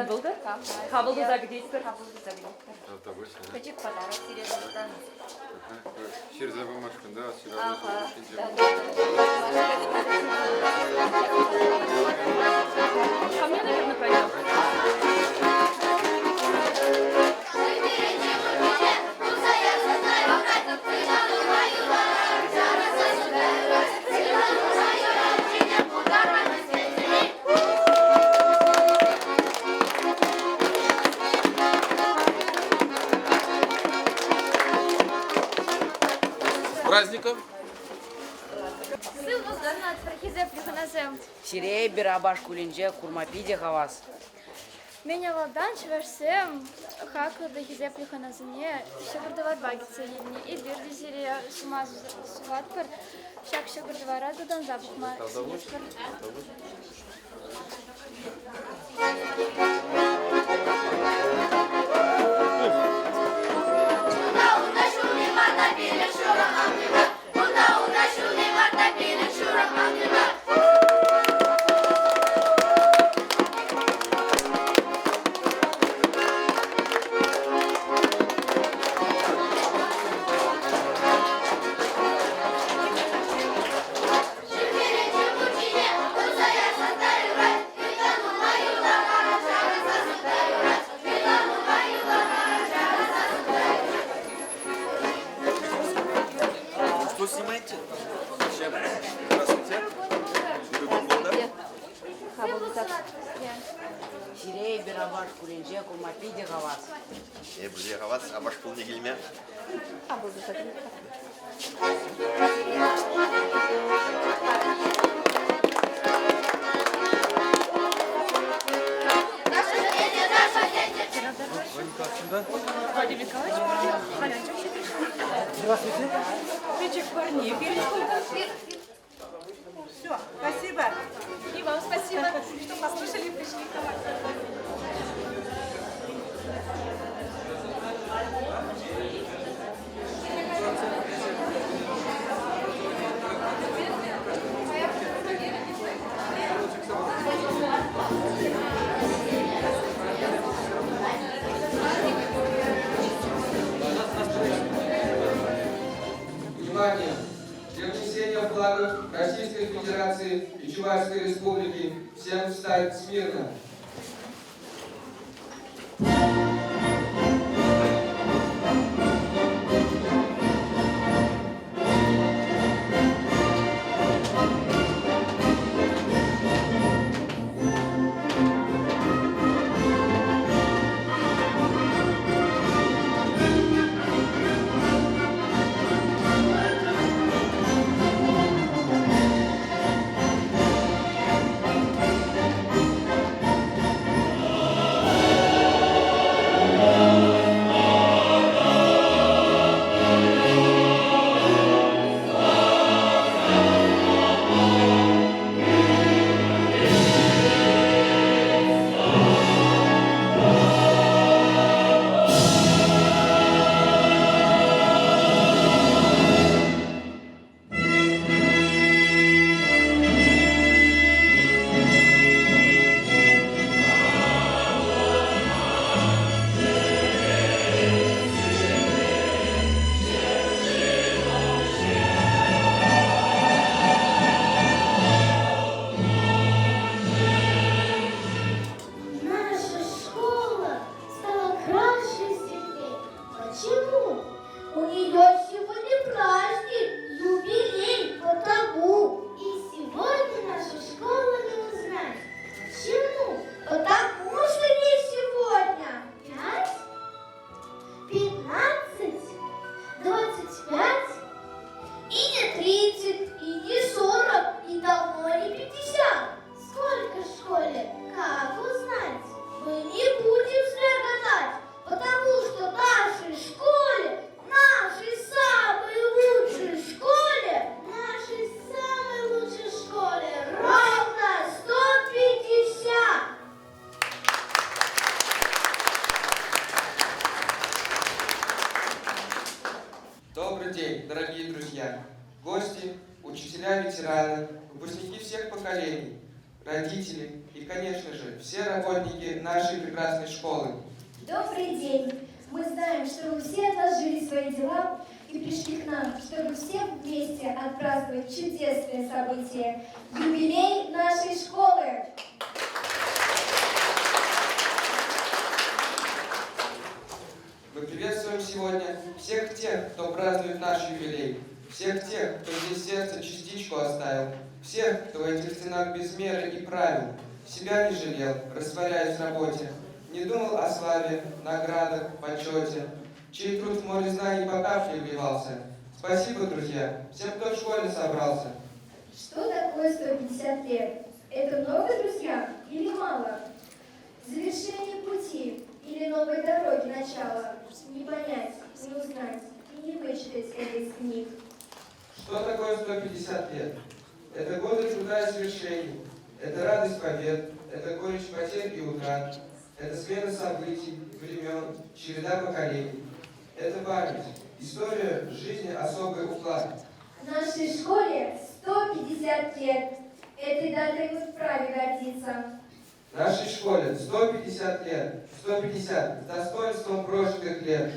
Болды? Kabul'da загидейсіздер? Kabul'da загидейсіздер. Автобус. Küçük pazar, Сириядан. Шерза бумажка, да, сюда. Ко мне, наверное, пойдем. Праздником! Сылмыздан Фархизе прихонасем. Сирей бирабаш кулинже курмапиде хавас. Меня ладан чверсем, как да хизе прихонасене, шагардавар багица едни, и бирди сирия сумаз суватпар, шак шагардавара дадан запахма синешпар. Что снимаете? Здравствуйте. Сирей бирабаш кулинже курмапиде хавас. Бізге хавас, абаш пулне келме. Kabul'da загидейсіздер. Владимир Николаевич, Халянчик еще пришел. Здравствуйте. Ключик парней, Все, спасибо. И вам спасибо, что послушали и пришли к нам. Внимание! Для внесения флагов Российской Федерации и Чувашской Республики всем встать смирно. Наша школа стала краше всех. Почему? У нее сегодня праздник, юбилей, потому. И сегодня наша школа не узнать. Почему? Потому что не сегодня 5, 15, 25, и не 30, и не 40, и давно не 50. Сколько в школе? Как узнать? Мы не будем зря гадать, потому что в нашей школе, нашей самой лучшей школе, ровно 150. Добрый день, дорогие друзья, гости, учителя, ветераны, выпускники всех поколений. родители и, конечно же, все работники нашей прекрасной школы. Добрый день! Мы знаем, что вы все отложили свои дела и пришли к нам, чтобы все вместе отпраздновать чудесное событие – юбилей нашей школы! Мы приветствуем сегодня всех тех, кто празднует наш юбилей, всех тех, кто здесь сердце частичку оставил, всех, кто в этих стенах без меры и правил себя не жалел, растворяясь в работе, не думал о славе, наградах, почете, чей труд в море знаний по капле вливался. Спасибо, друзья, всем, кто в школе собрался. Что такое 150 лет? Это много, друзья, или мало? Завершение пути или новой дороги начало? Не понять, не узнать и не вычитать это из книг. Что такое 150 лет? Это годы труда и свершений, это радость побед, это горечь потерь и утрат, это смена событий, времен, череда поколений. Это память, история жизни, особый уклад. В нашей школе 150 лет. Этой датой мы вправе гордиться. В нашей школе 150 лет, 150 с достоинством прожитых лет.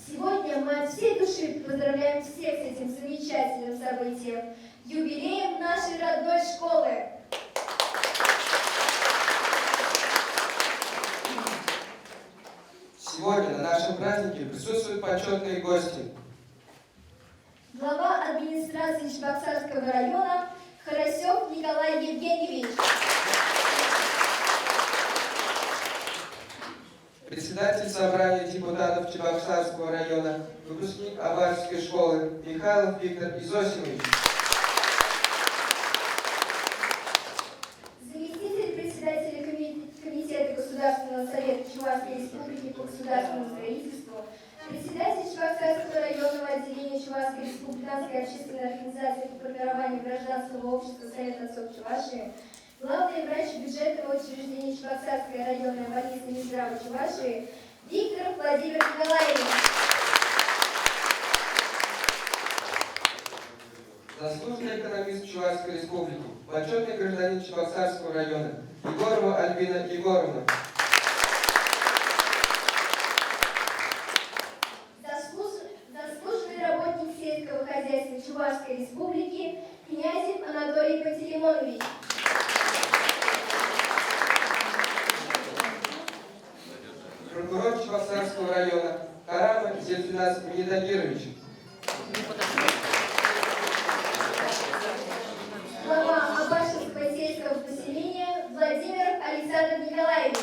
Сегодня мы от всей души поздравляем всех с этим замечательным событием, юбилеем нашей родной школы. Сегодня на нашем празднике присутствуют почетные гости. Глава администрации Чебоксарского района Харасев Николай Евгеньевич. Председатель собрания депутатов Чебоксарского района, выпускник Аварской школы Михайлов Виктор Изосимович. Заместитель председателя комитета Государственного совета Чувашской республики по государственному строительству, председатель Чебоксарского районного отделения Чувашской республиканской общественной организации по формированию гражданского общества Совет отцов Чувашии, главный врач бюджетного учреждения Чебоксарская районная больница Минздрава Чувашии Виктор Владимир Николаевич. Заслуженный экономист Чувашской республики, почетный гражданин Чебоксарского района Егорова Альбина Егоровна. Заслуженный работник сельского хозяйства Чувашской республики Князев Анатолий Пантелеймонович. Прокурор Чебоксарского района Карама Зельфинас Минидагирович. Глава Абашевского сельского поселения Владимир Александр Николаевич.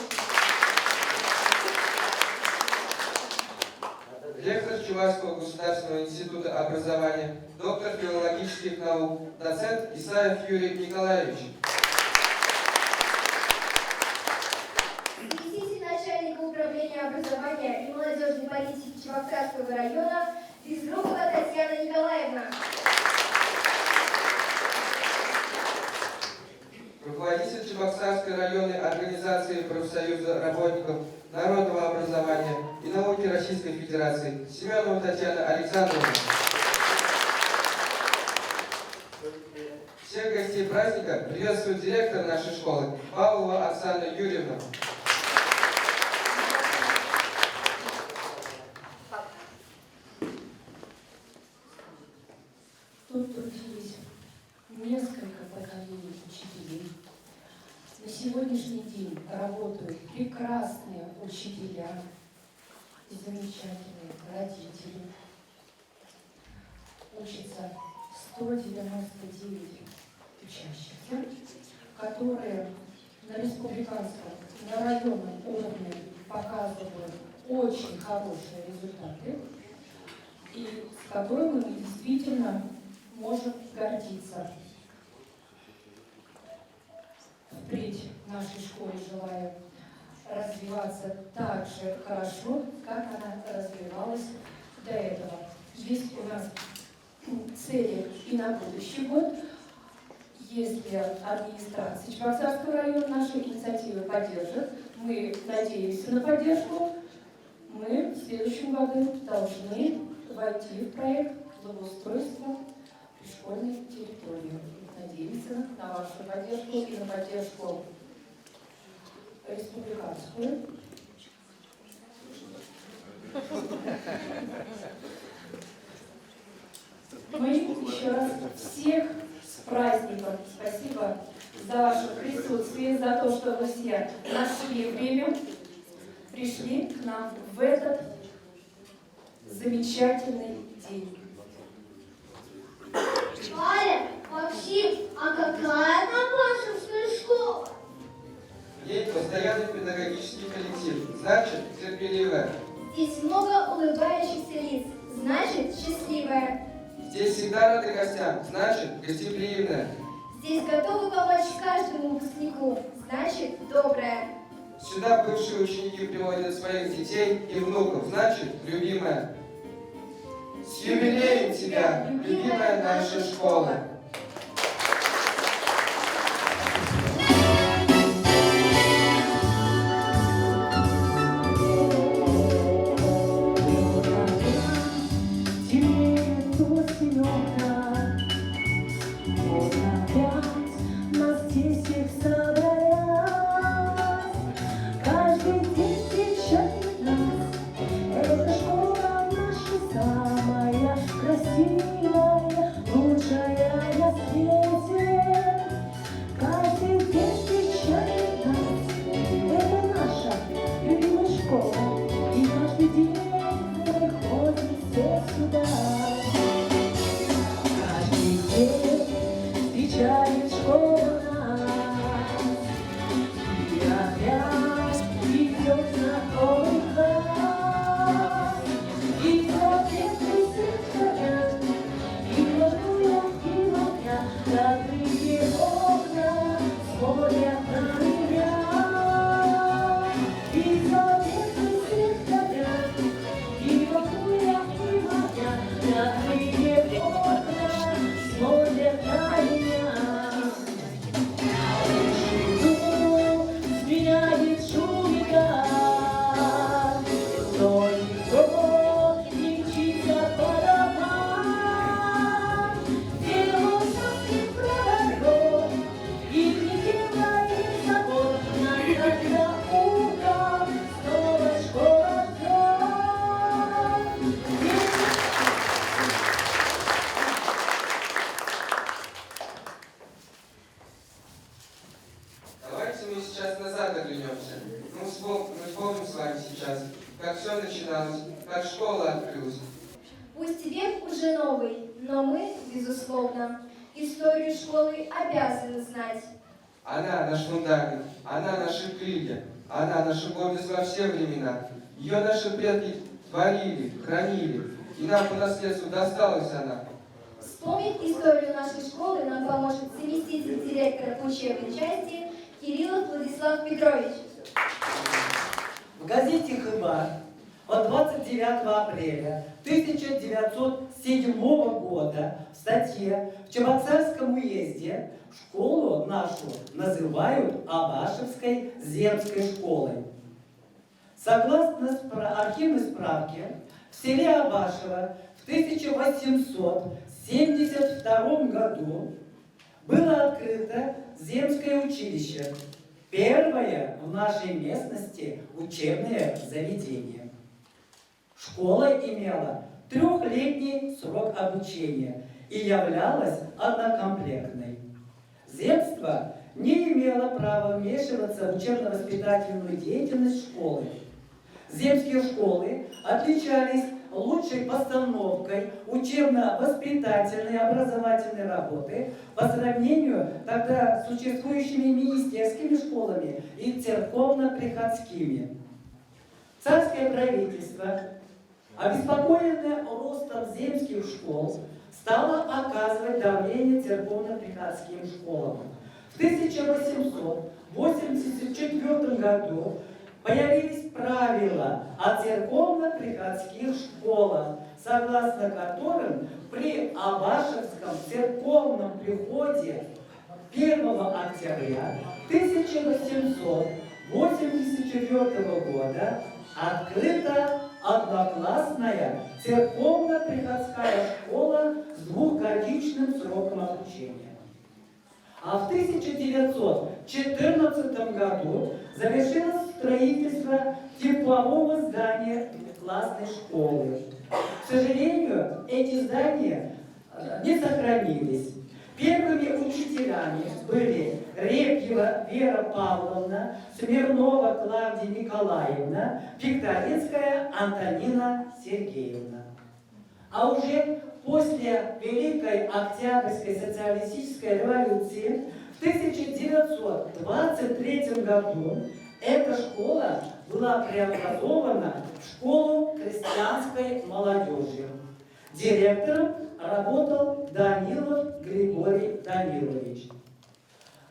Ректор Чувашского государственного института образования, доктор филологических наук, доцент Исаев Юрий Николаевич. Заместитель начальника управления образования и молодежной политики Чебоксарского района Безрукова Татьяна Николаевна. Руководитель Чебоксарской районной организации профсоюза работников народного образования и науки Российской Федерации Семенова Татьяна Александровна. Всех гостей праздника приветствует директор нашей школы Павлова Оксана Юрьевна. Тут трудились несколько поколений учителей. На сегодняшний день работают прекрасные учителя и замечательные родители. Учатся 199 учащихся, которые на республиканском, на районном уровне показывают очень хорошие результаты, и с которыми мы действительно можем гордиться. Впредь нашей школе желаю развиваться так же хорошо, как она развивалась до этого. Есть у нас цели и на будущий год. Если администрация Чебоксарского района наши инициативы поддержит, мы надеемся на поддержку, мы в следующем году должны войти в проект благоустройства школьной территории. Надеемся на вашу поддержку и на поддержку республиканскую. Мы еще раз всех с праздником. Спасибо за ваше присутствие, за то, что вы все нашли время, пришли к нам в этот замечательный день. Валя, Максим, а какая там ваша школа? Ей постоянный педагогический коллектив, значит, терпеливая. Здесь много улыбающихся лиц, значит, счастливая. Здесь всегда рады гостям, значит, гостеприимная. Здесь готовы помочь каждому выпускнику, значит, добрая. Сюда бывшие ученики приводят своих детей и внуков, значит, любимая. С юбилеем тебя, любимая наша школа! Как все начиналось, как школа открылась. Пусть век уже новый, но мы, безусловно, историю школы обязаны знать. Она наш фундамент, она наши крылья, она наша гордость во все времена. Ее наши предки творили, хранили, и нам по наследству досталась она. Вспомнить историю нашей школы нам поможет заместитель директора по учебной части Кириллов Владислав Петрович. В газете «Хыба» от 29 апреля 1907 года в статье «В Чебоксарском уезде школу нашу называют Абашевской земской школой». Согласно архивной справке, в селе Абашево в 1872 году было открыто земское училище, первое в нашей местности учебное заведение. Школа имела трехлетний срок обучения и являлась однокомплектной. Земство не имело права вмешиваться в учебно-воспитательную деятельность школы. Земские школы отличались лучшей постановкой учебно-воспитательной и образовательной работы по сравнению тогда с существующими министерскими школами и церковно-приходскими. Царское правительство, обеспокоенное ростом земских школ, стало оказывать давление церковно-приходским школам. В 1884 году появились правила о церковно-приходских школах, согласно которым при Абашевском церковном приходе 1 октября 1884 года открыта одноклассная церковно-приходская школа с двухгодичным сроком обучения. А в 1914 году завершилось строительство теплового здания классной школы. К сожалению, эти здания не сохранились. Первыми учителями были Репьева Вера Павловна, Смирнова Клавдия Николаевна, Викторинская Антонина Сергеевна. А уже после Великой Октябрьской социалистической революции в 1923 году эта школа была преобразована в школу крестьянской молодежи. Директором работал Данилов Григорий Данилович.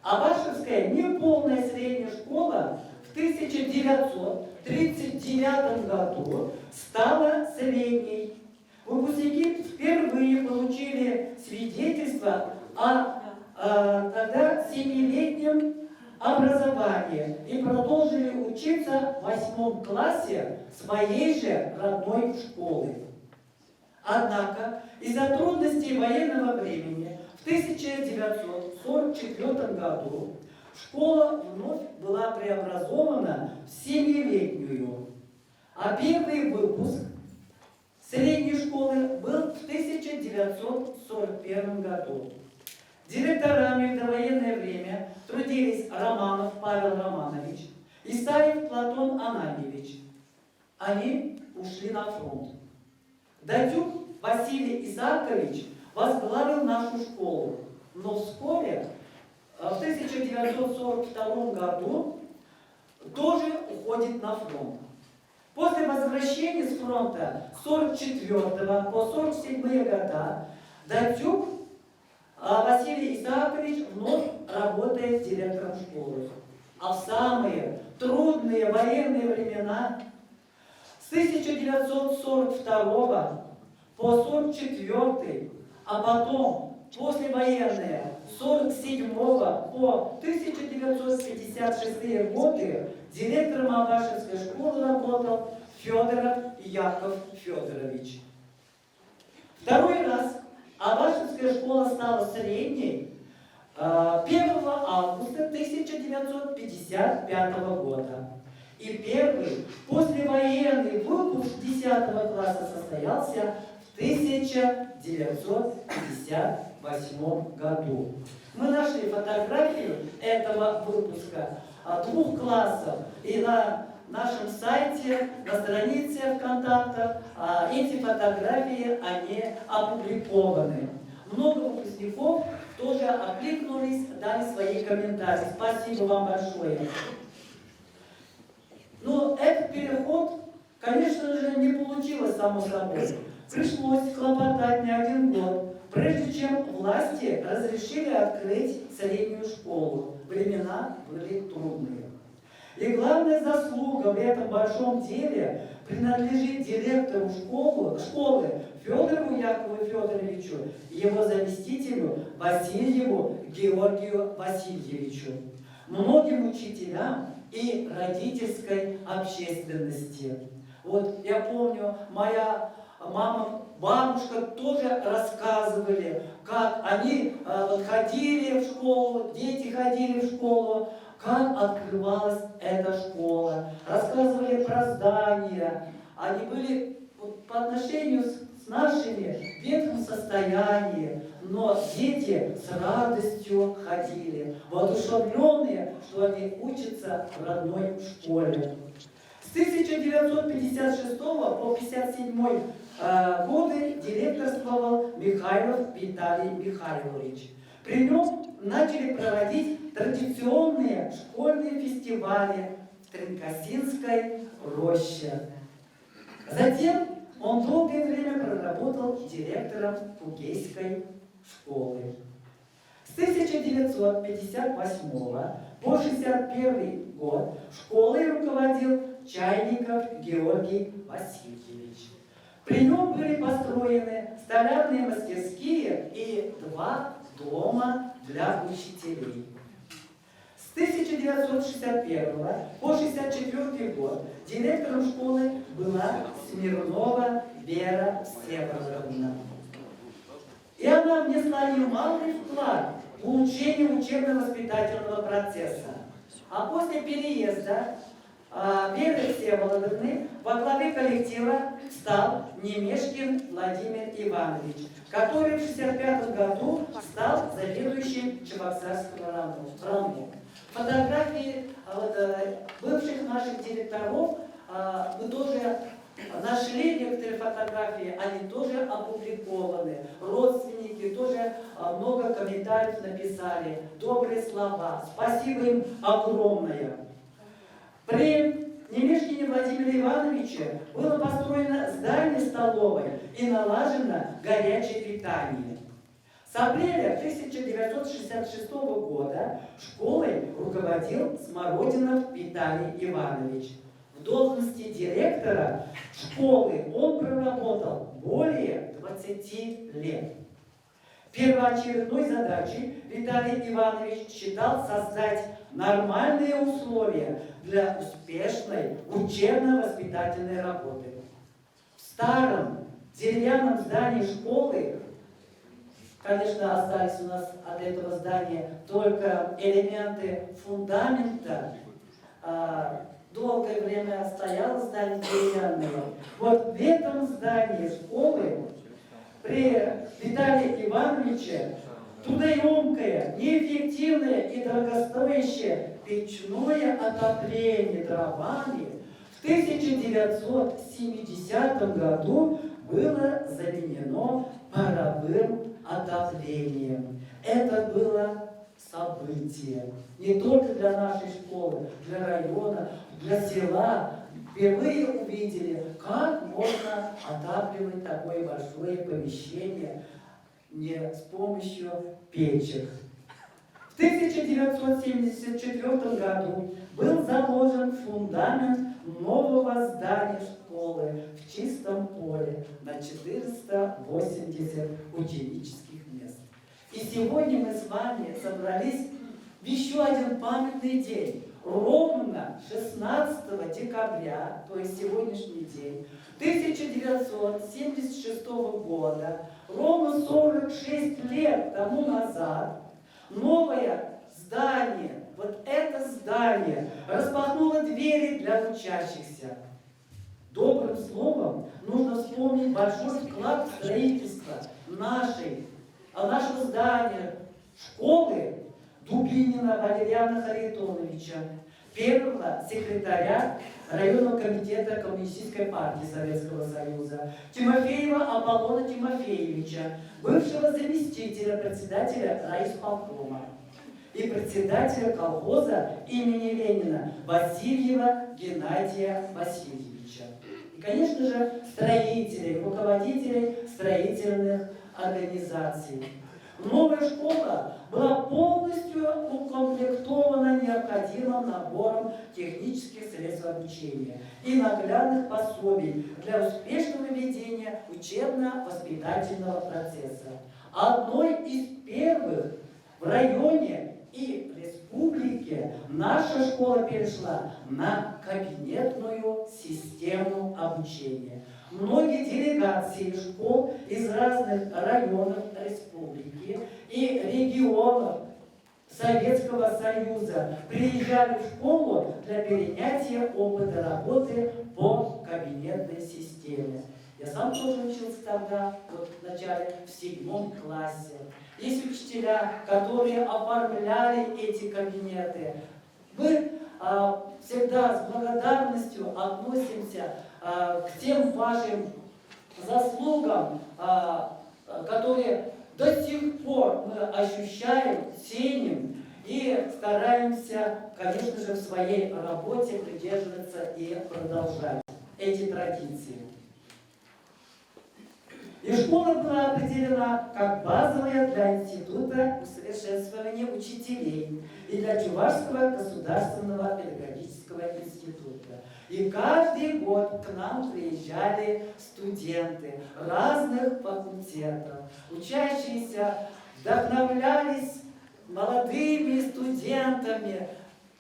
Абашевская неполная средняя школа в 1939 году стала средней. Выпускники впервые получили свидетельство о тогда 7-летнем образовании и продолжили учиться в 8 классе своей же родной школы. Однако из-за трудностей военного времени в 1944 году школа вновь была преобразована в 7-летнюю, а первый выпуск средней школы был в 1941 году. Директорами в довоенное время трудились Романов Павел Романович, Исаев Платон Ананьевич. Они ушли на фронт. Датюк Василий Исаакович возглавил нашу школу, но вскоре, в 1942 году, тоже уходит на фронт. После возвращения с фронта с 44 по 47 года Датюк Василий Исаакович вновь работает директором школы. А в самые трудные военные времена с 1942 по 44, а потом послевоенные с 47 по 1956 годы директором Абашевской школы работал Федоров Яков Федорович. Второй раз Абашевская школа стала средней 1 августа 1955 года. И первый послевоенный выпуск 10 класса состоялся в 1958 году. Мы нашли фотографию этого выпуска 2 классов и на нашем сайте, на странице ВКонтакте эти фотографии, они опубликованы. Много выпускников тоже откликнулись, дали свои комментарии. Спасибо вам большое. Но этот переход, конечно же, не получилось само собой. Пришлось хлопотать не 1 год, прежде чем власти разрешили открыть среднюю школу. Времена были трудные. И главная заслуга в этом большом деле принадлежит директору школы Федорову Якову Федоровичу и его заместителю Васильеву Георгию Васильевичу, многим учителям и родительской общественности. Вот я помню, моя мама, бабушка тоже рассказывали, как они ходили в школу, дети ходили в школу, как открывалась эта школа. Рассказывали про здания. Они были по отношению с нашими в ветхом состоянии, но дети с радостью ходили, воодушевленные, что они учатся в родной школе. С 1956 по 1957 годы директорствовал Михайлов Виталий Михайлович. При нем начали проводить традиционные школьные фестивали в Тренкосинской роще. Затем он долгое время проработал директором Пугейской школы. С 1958 по 1961 год школой руководил Чайников Георгий Васильевич. При нем были построены столярные мастерские и 2 дома для учителей. С 1961 по 1964 год директором школы была Смирнова Вера Всеволодовна. И она внесла немалый вклад в улучшению учебно-воспитательного процесса. А после переезда Веры Всеволодовны во главе коллектива стал Немешкин Владимир Иванович, который в 1965 году стал заведующим Чебоксарского РАНО. Фотографии бывших наших директоров вы тоже нашли, некоторые фотографии, они тоже опубликованы. Родственники тоже много комментариев написали, добрые слова. Спасибо им огромное. При Немешкине Владимире Ивановиче было построено здание столовой и налажено горячее питание. С апреля 1966 года школой руководил Смородинов Виталий Иванович. В должности директора школы он проработал более 20 лет. Первоочередной задачей Виталий Иванович считал создать нормальные условия для успешной учебно-воспитательной работы. В старом деревянном здании школы, конечно, остались у нас от этого здания только элементы фундамента. Долгое время стояло здание деревянное. Вот в этом здании школы при Виталии Ивановиче трудоемкое, неэффективное и дорогостоящее печное отопление дровами в 1970 году было заменено паровым отоплением. Это было событие не только для нашей школы, для района, для села. Впервые увидели, как можно отапливать такое большое помещение не с помощью печек. В 1974 году был заложен фундамент нового здания школы в чистом поле на 480 ученических мест. И сегодня мы с вами собрались в еще один памятный день. Ровно 16 декабря, то есть сегодняшний день, 1976 года, ровно 46 лет тому назад, новое здание, вот это здание, распахнуло двери для учащихся. Добрым словом нужно вспомнить большой вклад в строительство нашего здания, школы Дубинина Валериана Харитоновича, первого секретаря районного комитета Коммунистической партии Советского Союза, Тимофеева Аполлона Тимофеевича, бывшего заместителя председателя райисполкома и председателя колхоза имени Ленина Васильева Геннадия Васильевича. И, конечно же, строителей, руководителей строительных организаций. Новая школа была полностью укомплектована необходимым набором технических средств обучения и наглядных пособий для успешного ведения учебно-воспитательного процесса. Одной из первых в районе и в республике наша школа перешла на кабинетную систему обучения. Многие делегации школ из разных районов республики и регионов Советского Союза приезжали в школу для перенятия опыта работы по кабинетной системе. Я сам тоже учился тогда, вот в начале, в 7 классе. Есть учителя, которые оформляли эти кабинеты. Мы всегда с благодарностью относимся к тем вашим заслугам, которые до сих пор мы ощущаем, ценим и стараемся, конечно же, в своей работе придерживаться и продолжать эти традиции. И школа была определена как базовая для Института усовершенствования учителей и для Чувашского государственного педагогического института. И каждый год к нам приезжали студенты разных факультетов. Учащиеся вдохновлялись молодыми студентами,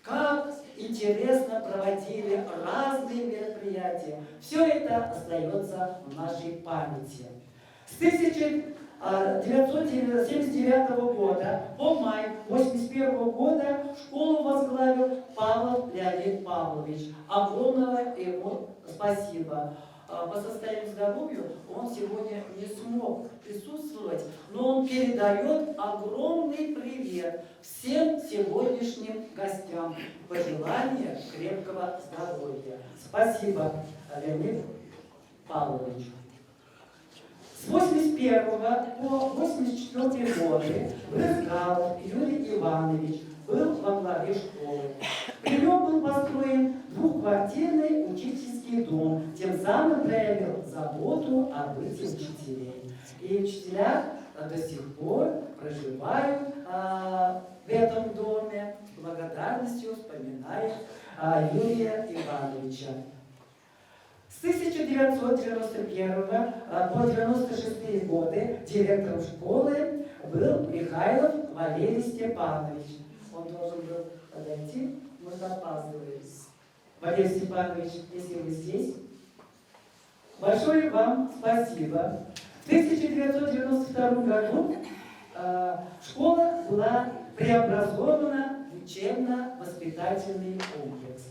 как интересно проводили разные мероприятия. Все это остается в нашей памяти. С 1976 1979 года по май 1981 года школу возглавил Павлов Леонид Павлович. Огромного ему спасибо. По состоянию здоровья он сегодня не смог присутствовать, но он передает огромный привет всем сегодняшним гостям. Пожелание крепкого здоровья. Спасибо, Леонид Павлович. С 81 по 84 годы Брызгалов Юрий Иванович был во главе школы. При нем был построен двухквартирный учительский дом, тем самым проявил заботу о быте учителей. И учителя до сих пор проживают в этом доме, с благодарностью вспоминая Юрия Ивановича. С 1991 по 1996 годы директором школы был Михайлов Валерий Степанович. Он должен был подойти, мы опаздываем. Валерий Степанович, если вы здесь, большое вам спасибо. В 1992 году школа была преобразована в учебно-воспитательный комплекс.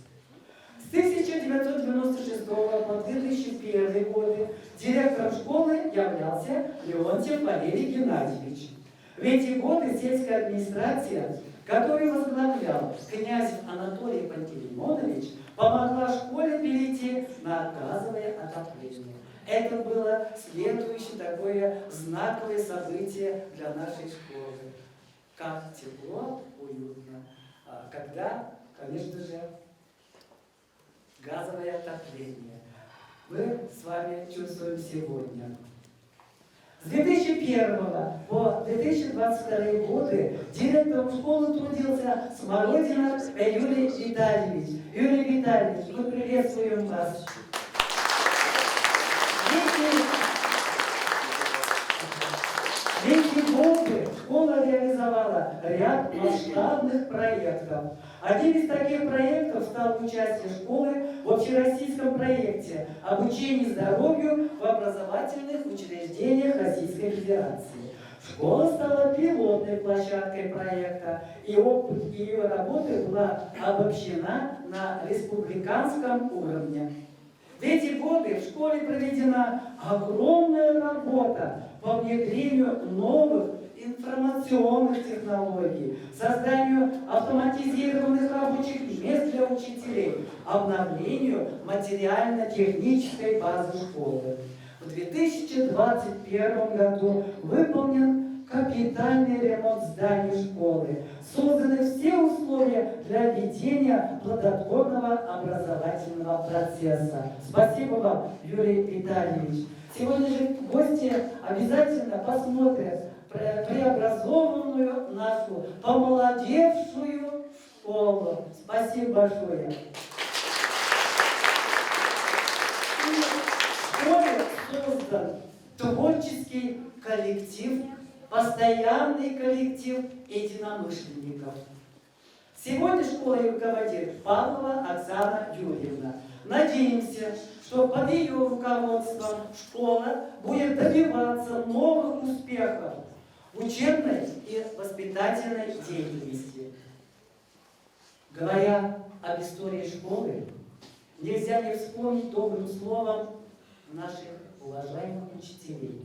С 1996 по 2001 годы директором школы являлся Леонтьев Валерий Геннадьевич. В эти годы сельская администрация, которую возглавлял князь Анатолий Пантелеймонович, помогла школе перейти на газовое отопление. Это было следующее такое знаковое событие для нашей школы. Как тепло, уютно, когда, конечно же, газовое отопление. Мы с вами чувствуем сегодня. С 2001 по 2022 годы директором школы трудился Смородинов Юрий Витальевич. Юрий Витальевич, мы приветствуем вас. В эти годы школа реализовала ряд масштабных проектов. Один из таких проектов стал участие школы в общероссийском проекте «Обучение здоровью в образовательных учреждениях Российской Федерации». Школа стала пилотной площадкой проекта, и опыт ее работы была обобщена на республиканском уровне. В эти годы в школе проведена огромная работа по внедрению новых информационных технологий, созданию автоматизированных рабочих мест для учителей, обновлению материально-технической базы школы. В 2021 году выполнен капитальный ремонт зданий школы. Созданы все условия для ведения плодотворного образовательного процесса. Спасибо вам, Юрий Витальевич. Сегодня же гости обязательно посмотрят преобразованную нашу, помолодевшую школу. Спасибо большое. В школе создан творческий коллектив, постоянный коллектив единомышленников. Сегодня школой руководит Павлова Оксана Юрьевна. Надеемся, что под ее руководством школа будет добиваться новых успехов в учебной и воспитательной деятельности. Говоря об истории школы, нельзя не вспомнить добрым словом наших уважаемых учителей,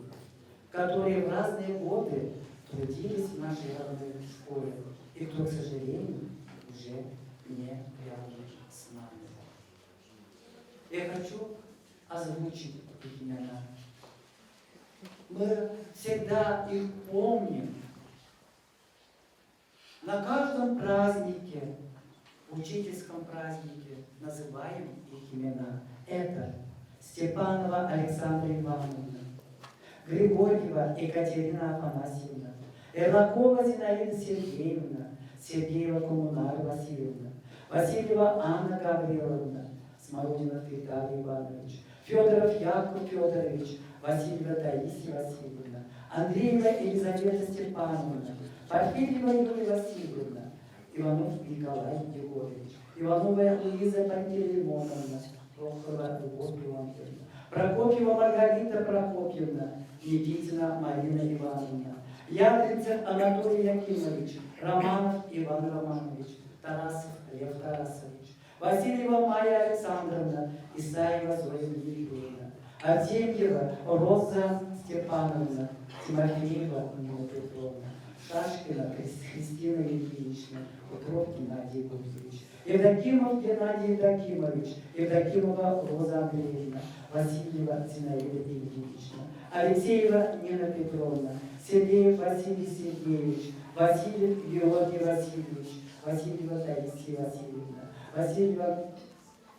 которые в разные годы трудились в нашей родной школе и кто, к сожалению, уже не рядом с нами. Я хочу озвучить их имена. Мы всегда их помним. На каждом празднике, учительском празднике, называем их имена. Это Степанова Александра Ивановна, Григорьева Екатерина Афанасьевна, Эрлакова Зинаида Сергеевна, Сергеева Коммунара Васильевна, Васильева Анна Гавриловна, Смородинов Виталий Иванович, Федоров Яков Федорович, Васильева Таисия Васильевна, Андреева Елизавета Степановна, Порфирьева Юлия Васильевна, Иванов Николай Егорович, Иванова Луиза Пантелеймоновна, Прохорова Любовь Леонтьевна, Прокопьева Маргарита Прокопьевна, Никитина Марина Ивановна, Ядринцев Анатолий Якимович, Романов Иван Романович, Тарасов Лев Тарасович, Васильева Майя Александровна, Исаева Зоя Дмитриевна, Артемьева Роза Степановна, Тимофеева Нина Петровна, Шашкина Кристина Евгеньевична, Петров Геннадий Гурьевич, Евдокимов Геннадий Евдокимович, Евдокимова Роза Андреевна, Васильева Зинаида Евгеньевична, Алексеева Нина Петровна, Сергеев Василий Сергеевич, Васильев Георгий Васильевич, Васильева Таисия Васильевна, Васильева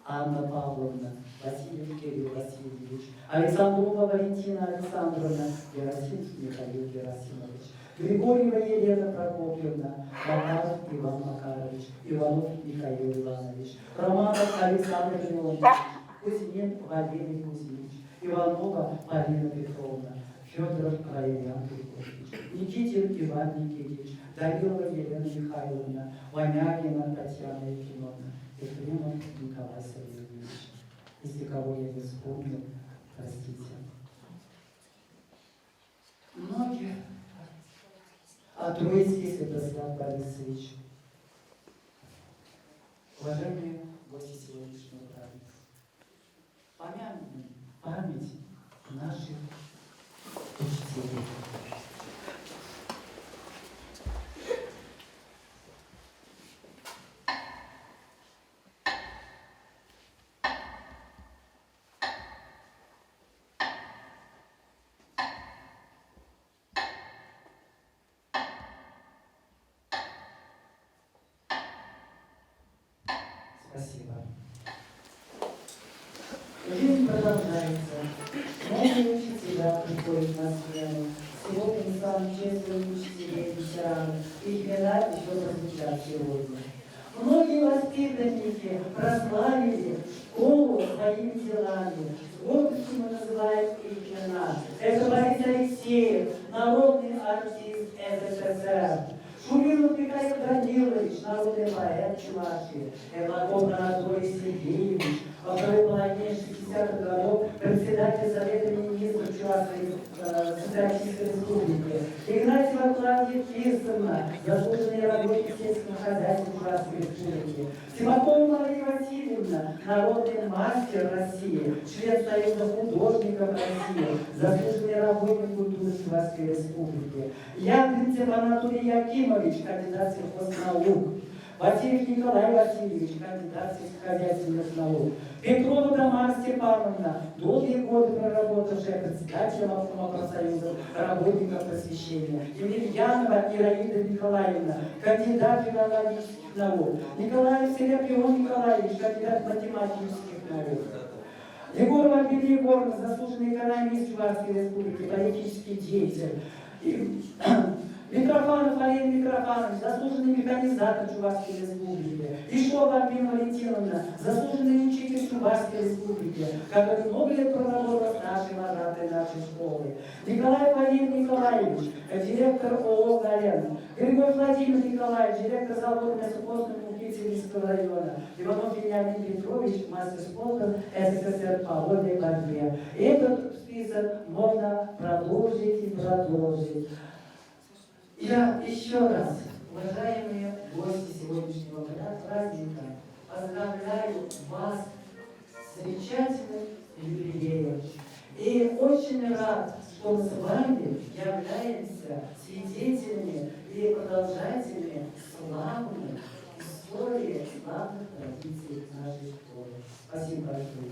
Анна Павловна, Васильев Кирилл Васильевич, Александрова Валентина Александровна, Герасимов Михаил Герасимович, Григорьева Елена Прокопьевна, Макаров Иван Макарович, Иванов Михаил Иванович, Романов Александр Леонидович, Кузьмин Валерий Кузьмич, Иванова Марина Петровна, Федоров Валерьян Григорьевич, Никитин Иван Никитич, Данилова Елена Михайловна, Ванягина Татьяна Ефимовна, Ефремов Николай Сергеевич. Если кого я не вспомнил, простите. Многие. А Троицкий Святослав Борисович. Уважаемые гости сегодняшнего праздника, помянем память наших учителей. Спасибо. Жизнь продолжается. Новые учителя приходят на смену. Сегодня мы с вами чествуем учителей и ветеранов. Их имена еще прозвучат сегодня. Многие воспитанники прославили школу своими делами. С гордостью мы называем их имена. Это Борис Алексеев, народный артист СССР. Шумилов Михаил Данилович, народный поэт Чувашии, Эваков Анатолий Сергеевич, во второй половине 60-х годов председатель Совета министров Чувашской Социалистической Республики, Игнатьева Клавдия Фирсовна, заслуженный работник сельского хозяйства Чувашской Республики, Симакова Мария Васильевна, народный мастер России, член Союза художников России, заслуженный работник культуры Чувашской Республики, Ядринцев Анатолий Якимович, кандидат сельхознаук, Васильев Николай Васильевич, кандидат сельскохозяйственных наук, Петрова Тамара Степановна, долгие годы проработавшая председателем обкома профсоюза работников просвещения, Емельянова Ираида Николаевна, кандидат филологических наук, Николаев Серапион Николаевич, кандидат математических наук, Егорова Альбина Егоровна, заслуженный экономист Чувашской Республики, политический деятель, Митрофанов Валерий Митрофанович, заслуженный механизатор Чувашской Республики, Ишова Альбина Валентиновна, заслуженный учитель Чувашской Республики, который много лет проработал с нашей вожатой нашей школы, Николай Валерий Николаевич, директор ООО «Гален», Григорий Владимир Николаевич, директор завода мясокостной муки Тверского района, Иванов Вениамин Петрович, мастер спорта СССР по водной борьбе. Этот список можно продолжить и продолжить. Я еще раз, уважаемые гости сегодняшнего праздника, поздравляю вас с замечательным юбилеем. И очень рад, что мы с вами являемся свидетелями и продолжателями славной истории, славных традиций нашей школы. Спасибо большое.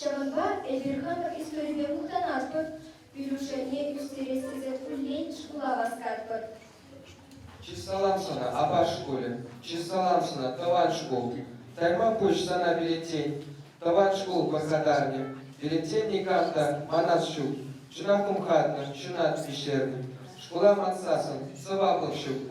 Şamanlar Elbirhan istoriyle muhtanatır, Biluşeniye üsteresizet Ulleyn şkula vaskatır. Чисаламсана, Аба школе, Чисаламсана, Таван школ, Тайма пуш сана бюллетень, Таван школ благодарни, бюллетень Никанта, Манас щук, Чунакум хатна, Чунат пещерный, Школа Мансасан, Саваплов щук.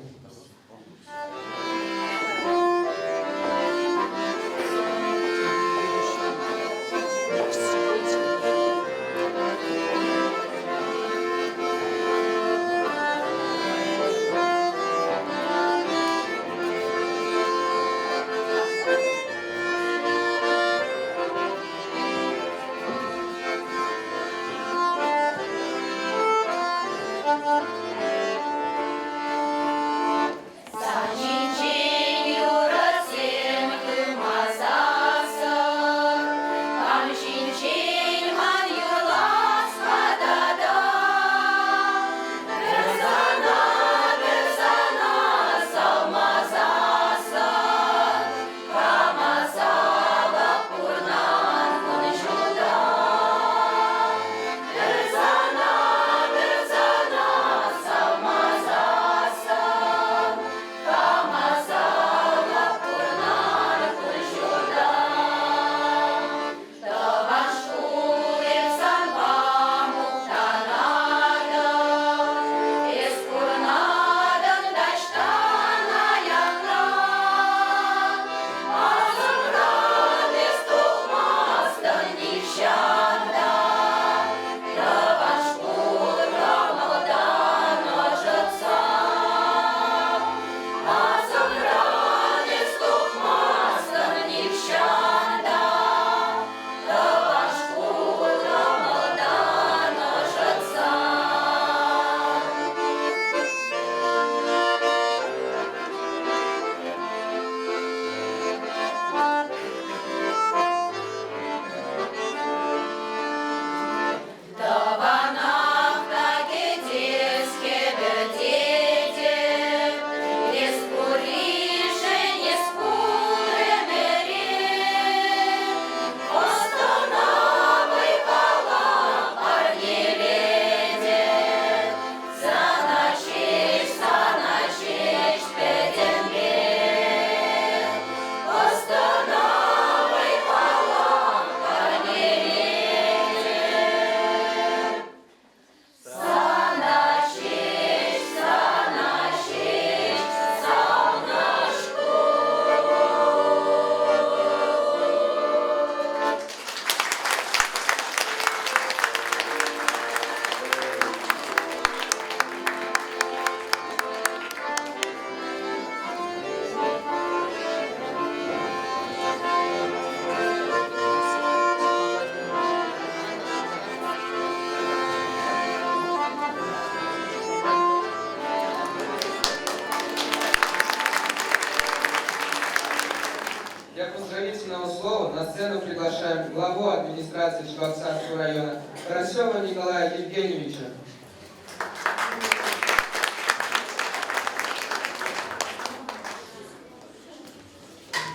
на сцену приглашаем главу администрации Чебоксарского района Карасева Николая Евгеньевича.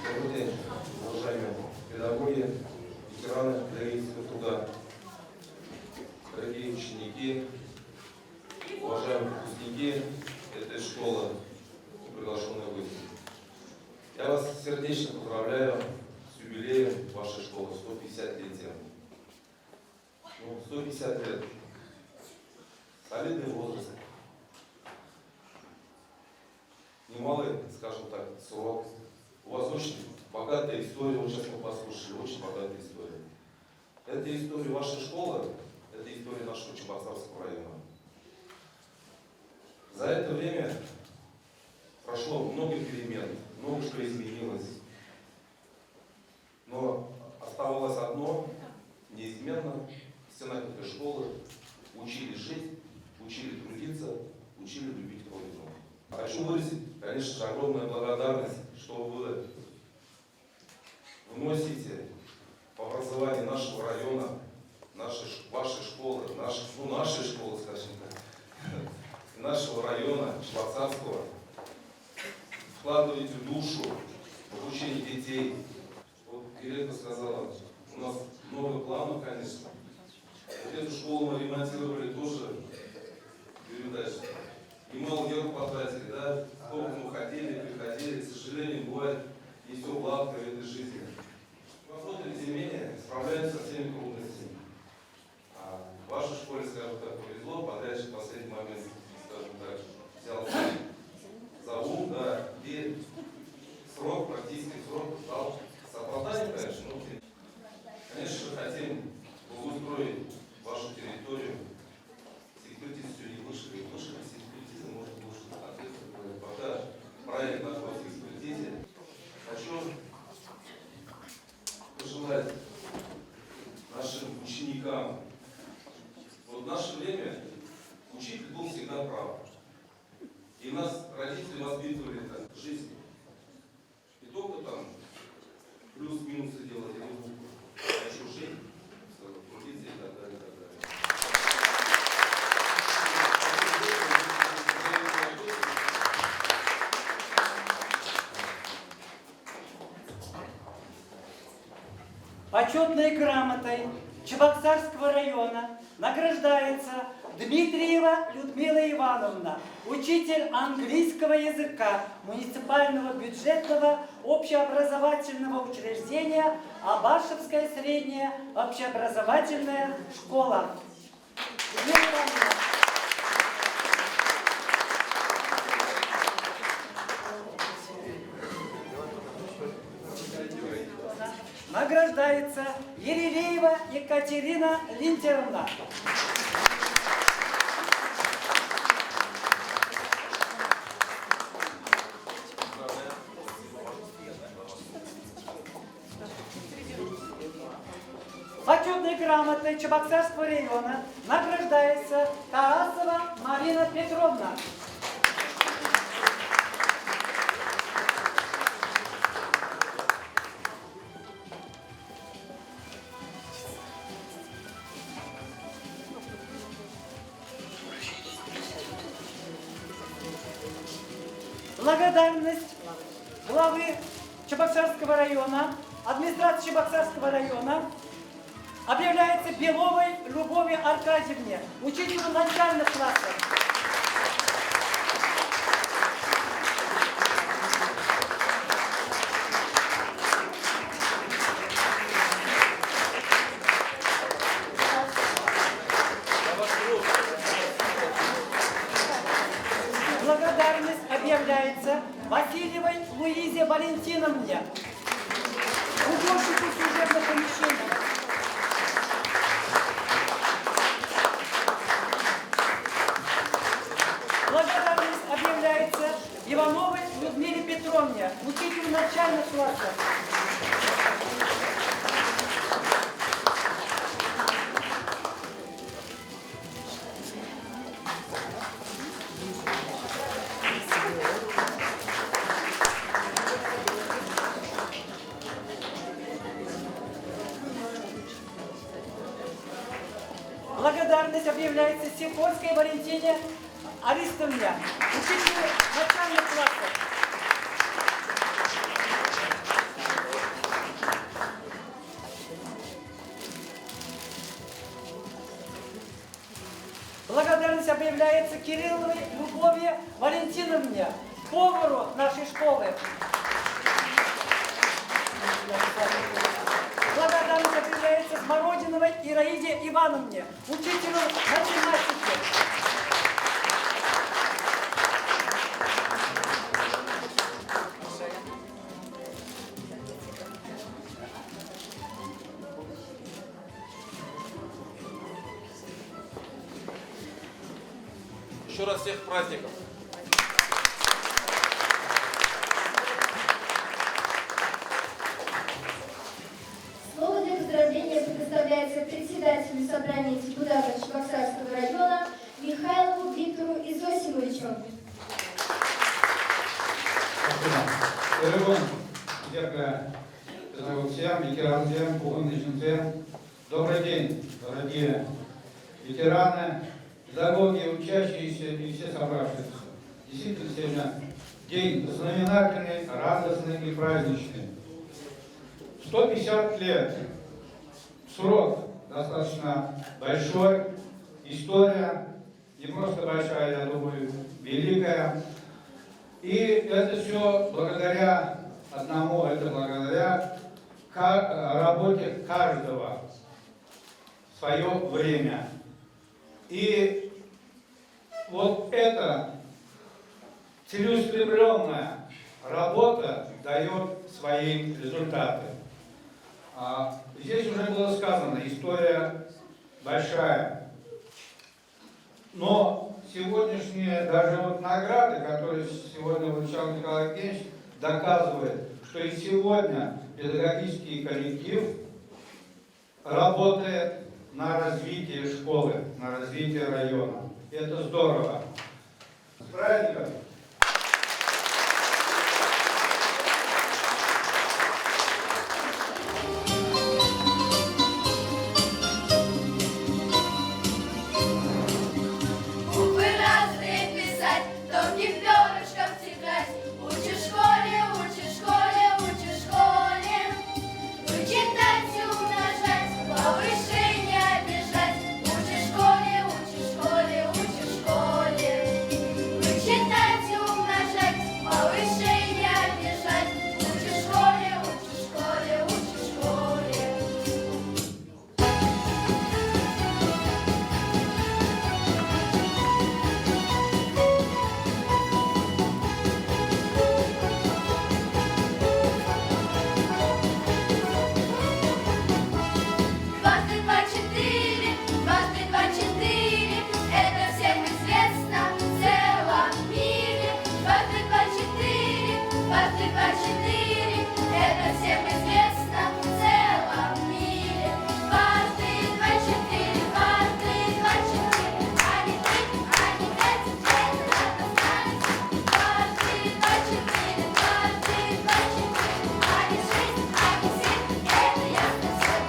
Добрый день, уважаемые педагоги, ветераны педагогического труда, дорогие ученики, уважаемые выпускники этой школы и приглашенные гости. Я вас сердечно поздравляю с юбилеем вашей школы, 150-летием. 150 лет. Солидный возраст. Немалый, скажем так, срок. У вас очень богатая история, вот сейчас мы послушали, очень богатая история. Это история вашей школы, это история нашего Чебоксарского района. За это время прошло много перемен, много что изменилось. Но оставалось одно, неизменно, в стенах этой школы учили жить, учили трудиться, учили любить Родину. Хочу выразить, конечно же, огромную благодарность, что вы вносите в образование нашего района, вашей школы, нашей школы, скажем так, нашего района, Чебоксарского, вкладываете душу в обучение детей. Вот Ирина сказала, у нас много планов, конечно. Вот эту школу мы ремонтировали тоже, Юрий дальше. Немало денег потратили, да? Сколько мы хотели, приходили, к сожалению, бывает не все гладко в этой жизни. Но тем не менее, справляемся со всеми трудностями. А в вашей школе, скажем так, повезло, подрядчик в последний момент, скажем так, взял за ум, да, и срок, практический срок дал с оправданием, конечно, но конечно же хотим благоустроить вашу территорию. Экспертиза все не вышли, экспертиза может выше ответственно. Пока проект находится в экспертизе, хочу пожелать нашим ученикам. Вот в наше время учитель был всегда прав. И нас родители воспитывали так, в жизни. Не только там плюс-минусы делать, а еще жить, трудиться и так далее, и так далее. Почетной грамотой Чебоксарского района награждается Дмитриева Людмила Ивановна, учитель английского языка муниципального бюджетного общеобразовательного учреждения Абашевская средняя общеобразовательная школа. Людмила Ивановна. Награждается Ерелеева Екатерина Линтеровна. Почетной грамотой Чебоксарского района награждается Тарасова Марина Петровна. Благодарность главы Чебоксарского района, администрации Чебоксарского района объявляется Беловой Любови Аркадьевне, учителю начальных классов. Благодарность объявляется Васильевой Луизе Валентиновне, уборщику служебного помещения. Благодарность объявляется Ивановой Людмиле Петровне, учителю начальных классов. благодарность объявляется Сикорской Валентине Аристовне, учителю начальных классов. Благодарность объявляется Кирилловой Любови Валентиновне, повару нашей школы. Благодарность объявляется Смородиновой Ираиде Ивановне, учителю математики. Еще раз всех праздников. Слово для поздравления предоставляется председателю собрания депутатов Чебоксарского района Михайлову Виктору Изосимовичу. Добрый день, дорогие ветераны, педагоги, учащиеся и все собравшиеся. Действительно, сегодня день знаменательный, радостный и праздничный. 150 лет. Срок достаточно большой. История не просто большая, я думаю, великая. И это все благодаря одному, это благодаря работе каждого в свое время. И вот эта целеустремленная работа дает свои результаты. Здесь уже было сказано, история большая. Но сегодняшние даже вот награды, которые сегодня вручал Николай Евгеньевич, доказывают, что и сегодня педагогический коллектив работает на развитие школы, на развитие района. Это здорово. С праздником! Буквы разные писать, тонким перышком тетрадь. Учишь в школе, учишь в школе, учишь в школе. Вычитать и умножать, повышение обижать. Учишь в школе, учишь в школе, учишь в школе. Вычитать и умножать, повышение обижать. Учишь в школе, учишь в школе, учишь в школе. Дважды два четыре, это всем известно в целом мире. Дважды два четыре, это всем известно в целом мире. Дважды два четыре, а не три, а не пять, это надо знать. Дважды два четыре, а не шесть, а не семь, это ясно всем.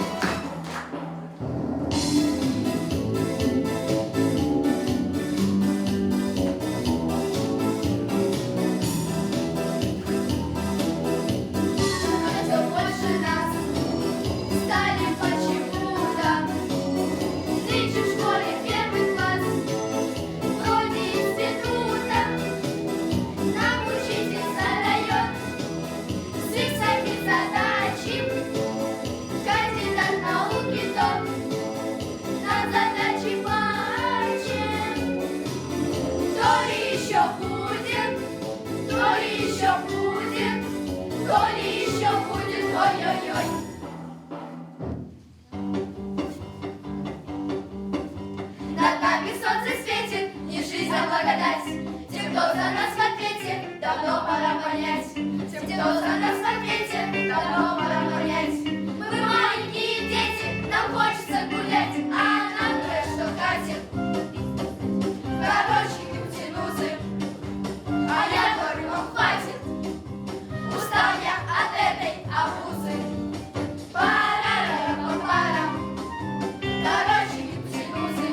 Все больше нас стали почему-то. Встречи в школе первый класс, вроде института. Нам учитель задает список задачи. Кандидат науки тот на задачи мальчик. То ли еще будет, то ли еще будет, то ли еще будет, ой-ой-ой. Над нами солнце светит, не жизнь, а благодать. Тем, кто за нас в ответе, давно пора понять. Тем, кто за нас в ответе, давно пора понять. Мы маленькие дети, нам хочется гулять, а нам говорят, что хватит. Короче, гипотенузы, а я говорю, вам хватит. Устал я от этой обузы. Пара-ра-ра-пам-парам. Короче, гипотенузы,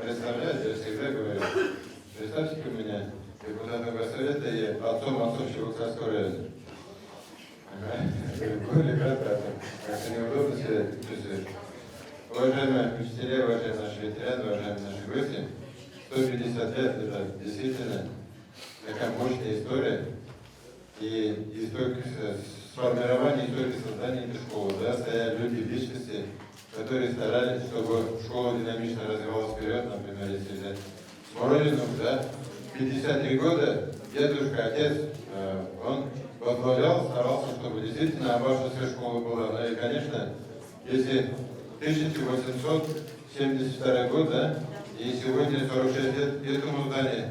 представляют, я всегда говорю, представьте-ка меня депутатом Госсовета и отцом Чебоксарского района. Более кратко, как-то неудобно себя чувствуешь. Уважаемые учителя, уважаемые наши ветераны, уважаемые наши гости, 150 лет – это действительно такая мощная история. И история сформирования, истории создания этой школы, да, стояли люди, личности, которые старались, чтобы школа динамично развивалась вперед, например, если взять Смородину, да, 53 года дедушка, отец, он возглавлял, старался, чтобы действительно Абашевская школа была. Ну и, конечно, если 1872 год, да, и сегодня 46 лет этому зданию.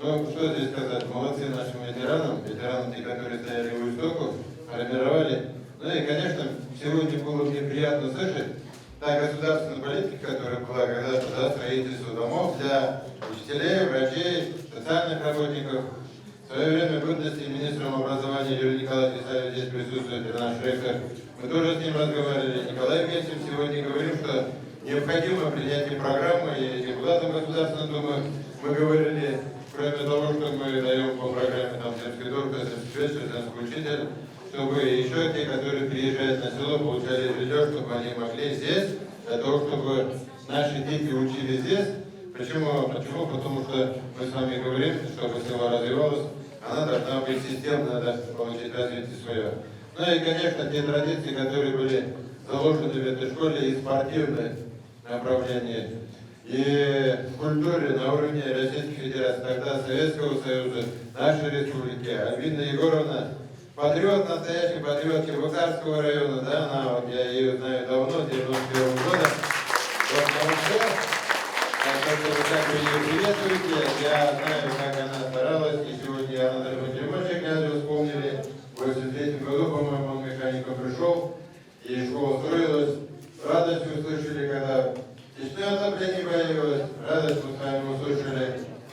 Ну, что здесь сказать, молодцы нашим ветеранам, те, которые стояли у истоков, формировали. Ну и, конечно, сегодня было мне приятно слышать та государственная политика, которая была когда-то, да, строительство домов для учителей, врачей, социальных работников. В свое время будучи министром образования Юрий Николаевич Исаев здесь присутствует, и наш ректор. Мы тоже с ним разговаривали. Николай Месяцев сегодня говорил, что необходимо принятие программы, и депутатам Государственной Думы мы говорили, кроме того, что мы даем по программе там земский долг, земский учитель, чтобы еще те, которые приезжают на село, получали жилье, чтобы они могли здесь, для того, чтобы наши дети учились здесь. Почему? Потому что мы с вами говорим, чтобы село развивалось, она должна быть системной, надо получить развитие свое. Ну и, конечно, те традиции, которые были заложены в этой школе, и спортивное направление, и в культуре на уровне Российской Федерации, тогда Советского Союза, нашей республики. Альбина Егоровна, патриот, настоящий патриот Чебоксарского района, да, она, вот я ее знаю давно, 91 года. Вот, как вы ее приветствуете, я знаю, как она старалась, и сегодня она даже материнский князя вспомнили. В 83 году, по-моему, он механиком пришел, и школа строилась. Радость услышали, когда печное отопление появилось, радость мы с вами услышали,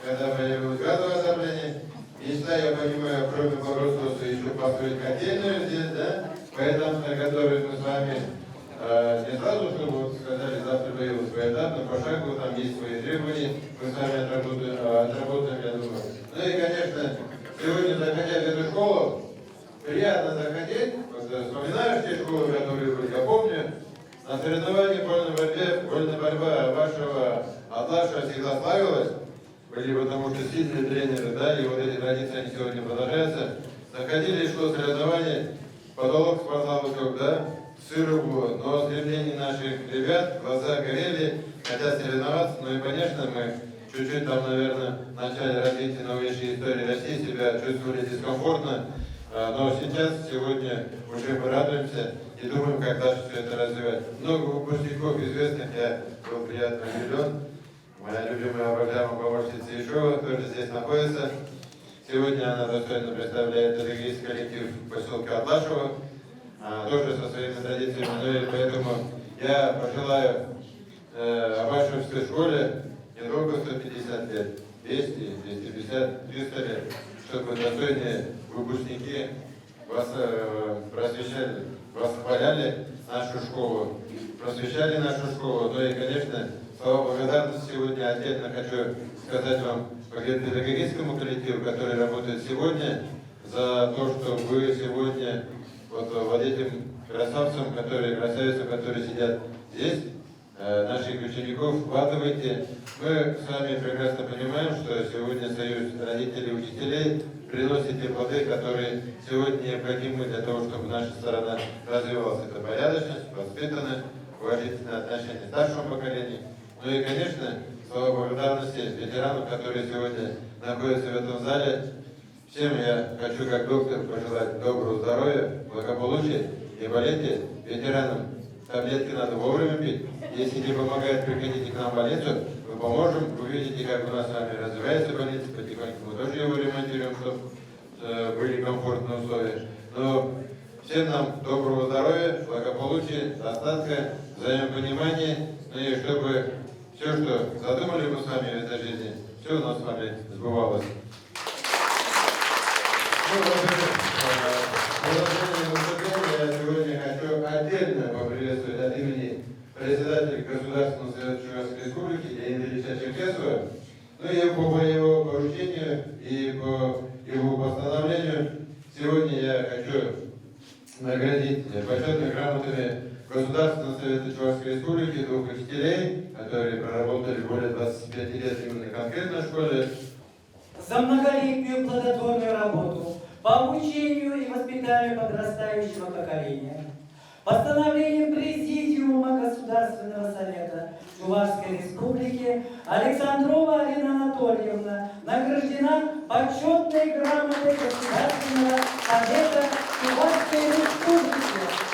когда появилось газовое отопление. Мечта, я понимаю, кроме Богородства, еще построить котельную здесь, да? Поэтому, которую мы с вами не сразу, чтобы вот сказали, завтра появилась поэтапно, по шагу, там есть свои требования, мы с вами отработаем, я думаю. Ну и, конечно, сегодня, заходя в эту школу, приятно заходить, вот, вспоминаешь те школы, которые были, я помню, на соревновании вольная борьба вашего Атлаша всегда славилась, были потому что сильные тренеры, да, и вот эти традиции, они сегодня продолжаются. Заходили, шло соревнование, потолок спортзала, да, сыро было, но стремление наших ребят, глаза горели, хотят соревноваться, ну и, конечно, мы чуть-чуть там, наверное, в начале развития новейшей истории России себя чувствовали дискомфортно, но сейчас, сегодня уже мы радуемся и думаем, как дальше все это развивать. Много выпускников известных, я был приятно удивлен. Моя любимая уважаемая помощница Ишова тоже здесь находится. Сегодня она достойно представляет педагогический коллектив поселка Атлашева, тоже со своими традициями. Ну и поэтому я пожелаю Абашевской школе не только 150 лет, 200, 250, 300 лет, чтобы достойные выпускники вас просвещали, восхваляли нашу школу, просвещали нашу школу. Ну и, конечно, слова благодарности сегодня отдельно хочу сказать вам педагогическому коллективу, который работает сегодня, за то, что вы сегодня вот этим красавцам, красавицам, которые сидят здесь, наших учеников, вкладываете. Мы с вами прекрасно понимаем, что сегодня Союз родителей и учителей приносит те плоды, которые сегодня необходимы для того, чтобы наша сторона развивалась. Это порядочность, воспитанность, уважительное отношение к старшему поколению. Ну и, конечно, слова благодарности ветеранам, которые сегодня находятся в этом зале. Всем я хочу, как доктор, пожелать доброго здоровья, благополучия и болейте. Ветеранам таблетки надо вовремя пить. Если не помогает, приходите к нам в больницу, мы поможем. Вы видите, как у нас с вами развивается больница, потихоньку мы тоже его ремонтируем, чтобы были комфортные условия. Но всем нам доброго здоровья, благополучия, достатка, взаимопонимания, ну и чтобы все, что задумали мы с вами в этой жизни, все у нас с вами сбывалось. Я сегодня хочу отдельно поприветствовать от имени председателя Государственного Совета Чувашской Республики Леонида Ильича города Черкесова. Ну и по его поручению и по его постановлению сегодня я хочу наградить почетными грамотами Государственного совета Чувашской Республики двух учителей, которые проработали более 25 лет именно конкретно в школе. За многолетнюю плодотворную работу по обучению и воспитанию подрастающего поколения. Постановлением Президиума Государственного совета Чувашской Республики Александрова Алина Анатольевна награждена почетной грамотой Государственного совета Чувашской Республики.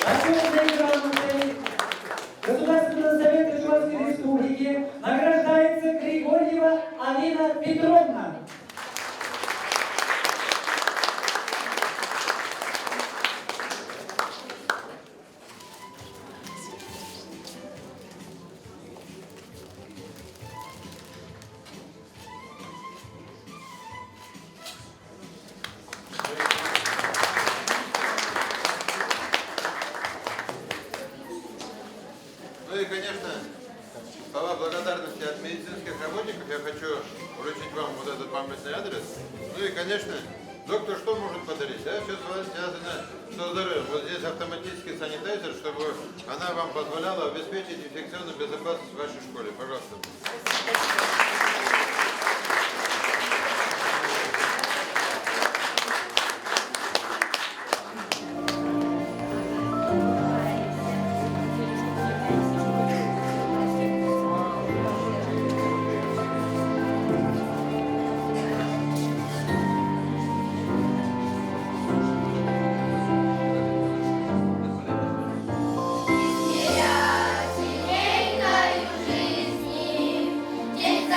Почетной грамотой Государственного совета Чувашской Республики награждается Григорьева Алина Петровна. Ну и, конечно, слова благодарности от медицинских работников я хочу вручить вам вот этот памятный адрес. Ну и, конечно, доктор что может подарить? Да? Все связано со здоровьем. Вот здесь автоматический санитайзер, чтобы она вам позволяла обеспечить инфекционную безопасность в вашей школе. Пожалуйста. Семейкою жизни, день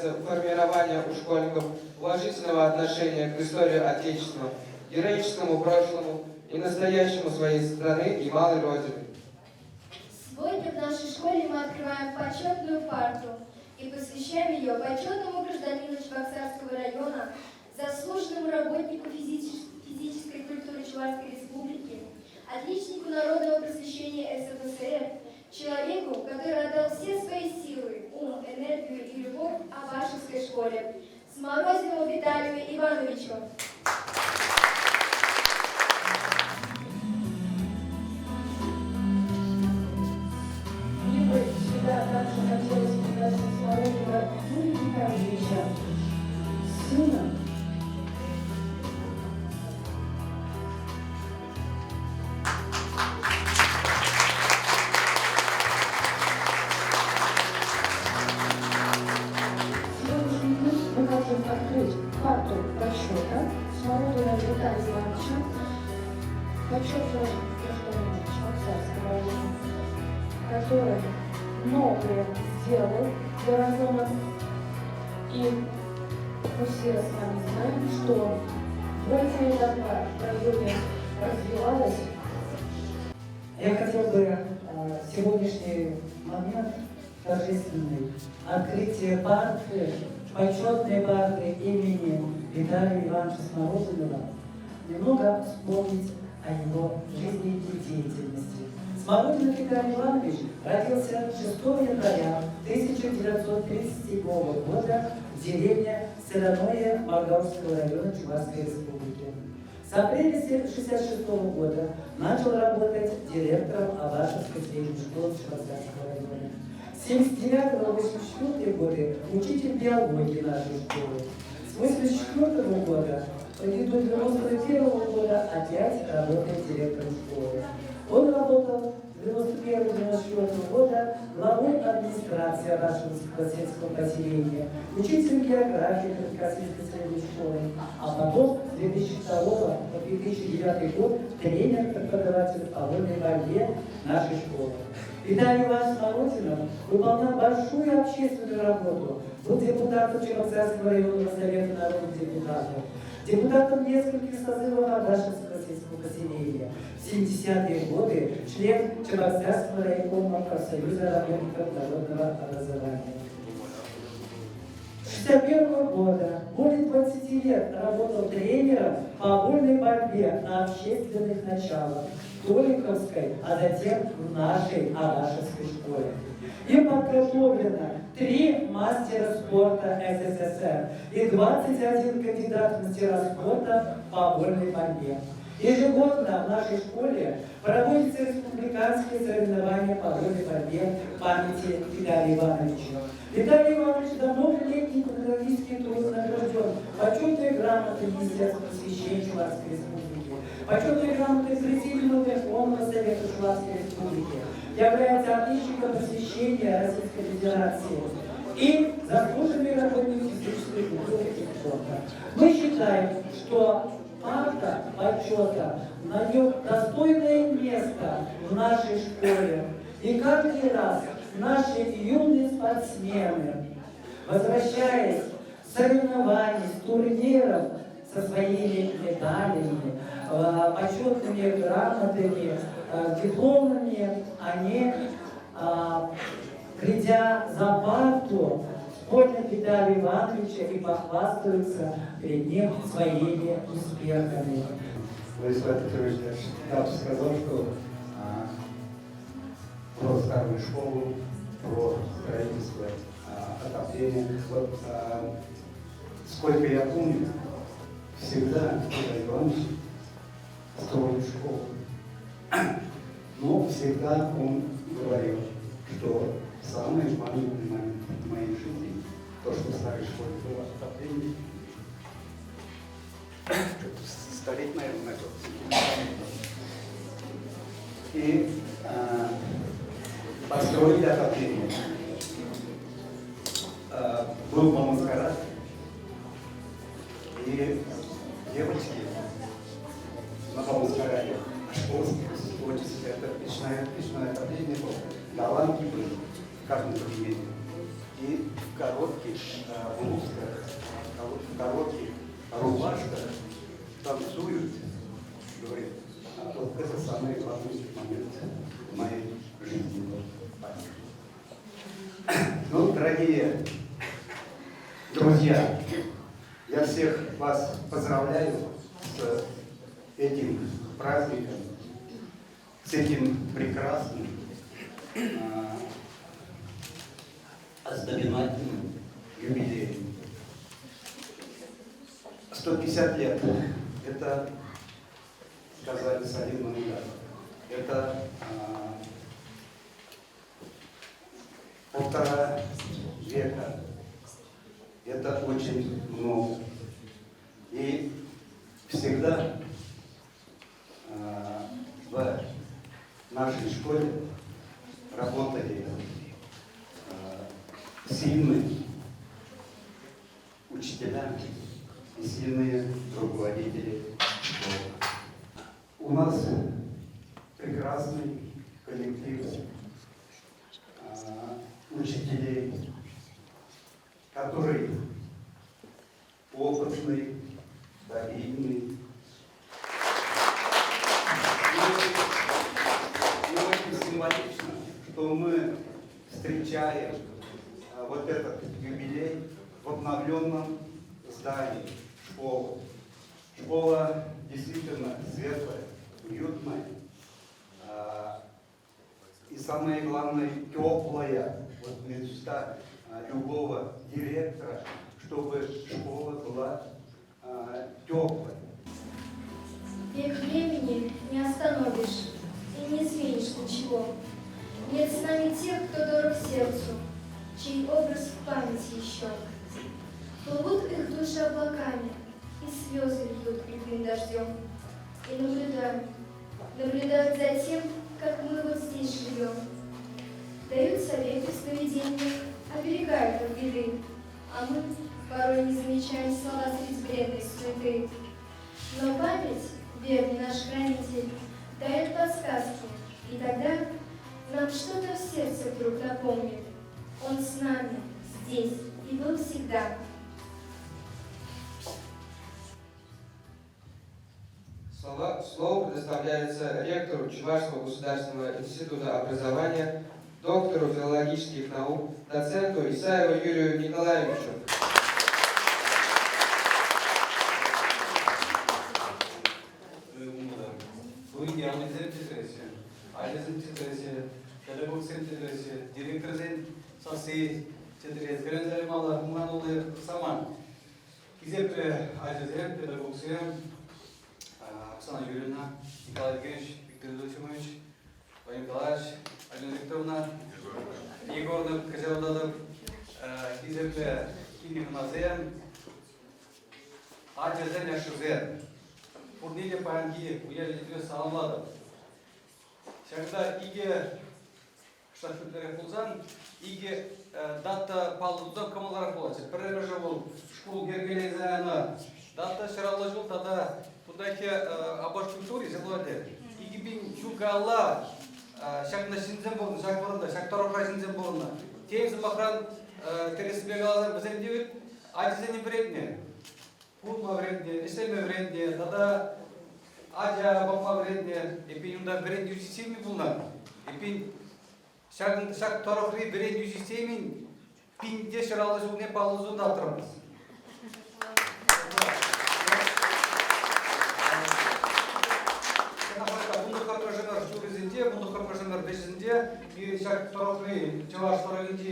является формирование у школьников уважительного отношения к истории Отечества, героическому прошлому и настоящему своей страны и малой Родины. Сегодня в нашей школе мы открываем почетную парту и посвящаем ее почетному гражданину Чебоксарского района, заслуженному работнику физической культуры Чувашской Республики, отличнику народного просвещения СССР, человеку, который отдал все свои силы, ум, энергию и любовь Абашевской школе, Сморозинову Виталию Ивановичу. Мне бы всегда также хотелось пригласить Сморозинова Юрия Николаевича, сына. Мы хотим открыть карту расчета Смородина Виталия Ивановича, расчет гражданина Чебоксарского района, который многое сделал для района. И мы все с вами знаем, что в эти года в районе развивалась. Я хотел бы сегодняшний момент торжественный, открытие парты, почетной парты имени Виталия Ивановича Смородинова, немного вспомнить о его жизни и деятельности. Смородинов Виталий Иванович родился 6 января 1937 года в деревне Сыроное Маргаушского района Чувашской Республики. С апреля 1966 года начал работать директором Абашевской средней школы Чебоксарского района. С 1979 по 1984 годы учитель биологии нашей школы. С 1984 года до 1991 года опять работает директором школы. Он работал с 1991-1994 года главой администрации Абашевского сельского поселения, учителем географии Кавказской средней школы, а потом с 2002 по 2009 год тренер-преподаватель по вольной борьбе нашей школы. Виталий Иванович Смородинов выполнял большую общественную работу, был депутатом Чебоксарского районного совета народных депутатов, депутатом нескольких созывов Абашевского сельского поселения. В 70-е годы член Чебоксарского районного профсоюза работников народного образования. С 1961 года более 20 лет работал тренером по вольной борьбе на общественных началах в Толиковской, а затем в нашей Абашевской школе. Им подготовлено 3 мастера спорта СССР и 21 кандидат в мастера спорта по вольной борьбе. Ежегодно в нашей школе проводятся республиканские соревнования по вольной борьбе в памяти Виталия Ивановича. Виталий Иванович за многолетний педагогический труд награжден почетной грамотой Министерства просвещения Чувашской Республики, почетной грамотой Председателя Верховного Совета Чувашской Республики, является отличником просвещения Российской Федерации и заслуженный работник физической культуры и спорта. Мы считаем, что парта почета найдет достойное место в нашей школе. И каждый раз наши юные спортсмены, возвращаясь с соревнований, с турниров со своими медалями, почетными грамотами, дипломами, они, придя за парту, вспомнят Виталия Ивановича и похвастаются перед ним своими успехами. Владислав Петрович я сказал, что про старую школу, про строительство, отопление. Вот, сколько я помню, всегда Виталий Иванович строил школу. Но всегда он говорил, что самый маленький момент в моей жизни, то, что в старой школе было отопление, столеть, наверное, и построили отопление. Был маскарад, и девочки на маскараде школьских это печное отопление было. Лампы были в каждом кабинете. и в коротких блузках, в коротких рубашках танцуют, говорит, вот это самый главный момент в моей жизни. Ну, дорогие друзья, я всех вас поздравляю с этим праздником, с этим прекрасным, знаменательным юбилеем. 150 лет. Это, сказали Салим Мамедов, это полтора века. Это очень много. И всегда в нашей школе работали сильные учителя и сильные руководители школы. У нас прекрасный коллектив учителей, который опытный, солидный. И очень символично, что мы встречаем вот этот юбилей в обновленном здании школы. Школа действительно светлая, уютная и, самое главное, теплая. Вот мечта любого директора, чтобы школа была теплой. Век времени не остановишь и не изменишь ничего. Нет с нами тех, кто дорог сердцу, чей образ в памяти еще. Плывут их души облаками, и слезы льют ледяным дождем. И наблюдают за тем, как мы вот здесь живем. Дают советы в сновидениях, оберегают от беды, а мы порой не замечаем слова средь бредной суеты. Но память, верный наш хранитель, дает подсказки, и тогда нам что-то в сердце вдруг напомнит. Он с нами, здесь, и был всегда. Слово предоставляется ректору Чувашского государственного института образования, доктору филологических наук, доценту Исаеву Юрию Николаевичу. Bugün yalnızlık titresi, ailesinin titresi, pedagogların titresi, direktörün sası titresi, öğrencilerim Allah bundan dolayı zaman. Gizep ailesinin pedagogların Оксана Юрьевна, Николай Евгеньевич, Виктор Зосимович, Владимир Николаевич, Алина Викторовна, Егорны Казеродадов, Гизепле Кимихназен, Аджазен Яшузен. Пурниле Паранги, Уялитве Саламладов. Шагда иге штафетлere Пулзан, иге дата Палдуда Камалара Пулачи. Перережа был школ Гергелезана, дата Шаралла жил тогда тудахи абаш культуре зелуаде. Иге бин чугала, шагна шинзен болна, шагварында, шагтарохра шинзен болна. Тем замахран тересбегалар бізен девит, аджизени вредне. Пулма вредне, эстеме вредне, тогда аджа бапма вредне, эпин юнда вредне юсисеми булна. Эпин шаг тарохри вредне юсисеми пинде шаралы жулне палызу датырмыз. Bunu kapıcılar şurasında, bunu kapıcılar beşinde bir şak tarafı çavaş tarafında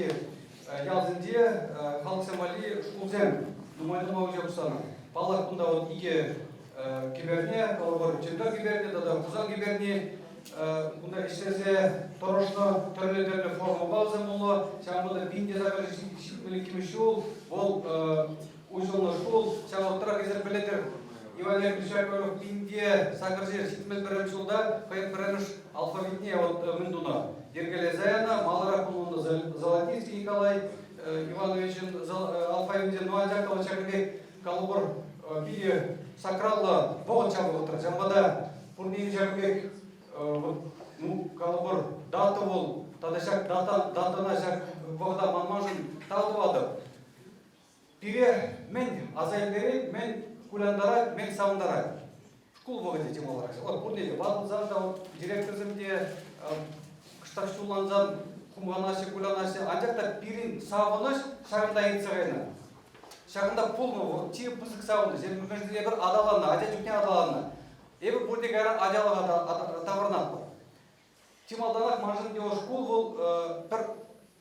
yazında halk semali şulzen numaylı mavcı sana. Balak bunda o iki kiberне, kalabor çender kiberне, da kuzal kiberне, bunda işlese toroşna törle forma bazı mulu, çamda binde zagar şipmeli kimi şul, bol uyuşulma şul, çamda trak ezer beledir. Иван Бишаков Индия Сагржир Ситмет Береншулда Пен Беренш алфавитне от Мендуна Дергелезаяна Малара Кулунда Золотинский Николай Иванович алфавитне Нуаджакова Чакбек Калубор Бие Сакралла Богачава Джамбада Пурни Чакбек ну, калбыр даты бол, тада шак датана шак вағда манмажын талдывады. Пире мен азайлері, мен куляндарай, мен сауындарай. Школ вағыде темалар. Вот бұрнеде, бадылзанда, директорзымде, кышташуланзан, кумганашы, куланашы, анжақта пирин сауыныш, шағында етсіғайны. Шағында пулны, тиіп бұзық сауыныш, межде бір адаланна, ажа жүктен адаланна. Ебі бұрдегі әрі ажалыға тавырнат. Тималданақ мажын деу школ бұл бір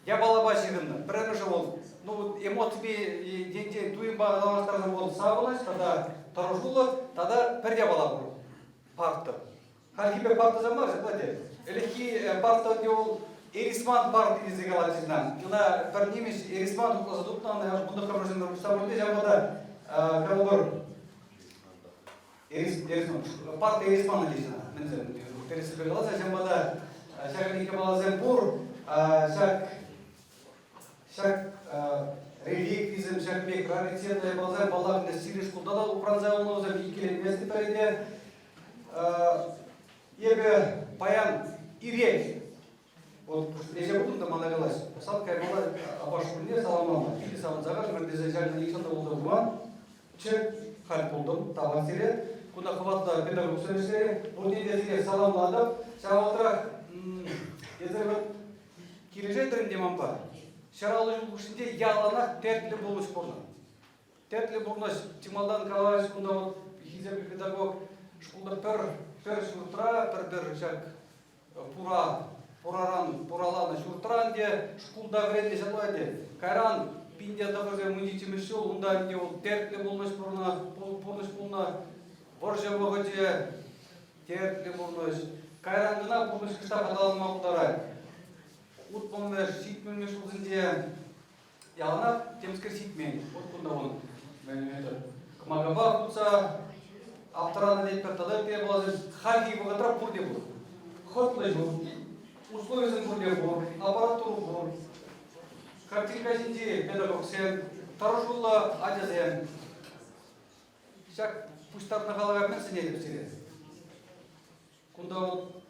ябалаба жығынды, бір әмі жыл ну, эмоциями деньги туим бағалаштардан болды сағыныш, тада тұрышулы, тада бір ябала бұл парты. Харкибе парты замар, жықлады. Әліки парты деу Эрисман парты дезі қалатызынан. Жына бір немеш Эрисман тұқласы тұқтан, бұнды қабыржындар сабырды жамада қалбыр парты Эрисман дезіна. Мінзім, пересіпе қаласа жамада шағын екі балазен бұр, шақ реликвизм, шақ бек раритетный балазен балағында сириш құлдада ұпранзай оны өзі бейкелен месті пәрейде. Ебі паян ирек. Вот ежа бұдында манағалаш. Сал каймала абаш күнде саламама. Или сауын зағар, мәрдезе жәрді ександа болды бұған. Чек хал болдым, табан сере. Күнда қыватта педагог сөйлештері. Бұнде дезіге саламладым. Шағалтырақ езірбіт кележетерін демам бар. Шаралы жылғышынде яланақ тәртілі болуш бұрны. Тәртілі бұрны Тималдан Калайш күнда хизебі педагог школда пір шүртіра, бір жак пураланы шүртіран де школда вредне жалуайды. Кайран пинде дағырзе мұнитемеші, онда не ол тәртілі болуш бұрны, боржа бұғыде тәртілі бұрныш. Кайрангына бұрныш кішта қадалын мақұдарай. Ут болмеш, ситменмеш ұзынде яланақ темскер ситмен. От бұнда оны. Кымағаба құтса аптыраны дейт пертады пе болазын. Хаги бұғатыра бұрде бұр. Хотлы бұр. Условиясын бұрде бұр. Аппаратуру бұр. Картинка жинде педагог сен. Тарушулы адя сен. Шак пуштарны қалаға мен сен едіп сен. Кунда вот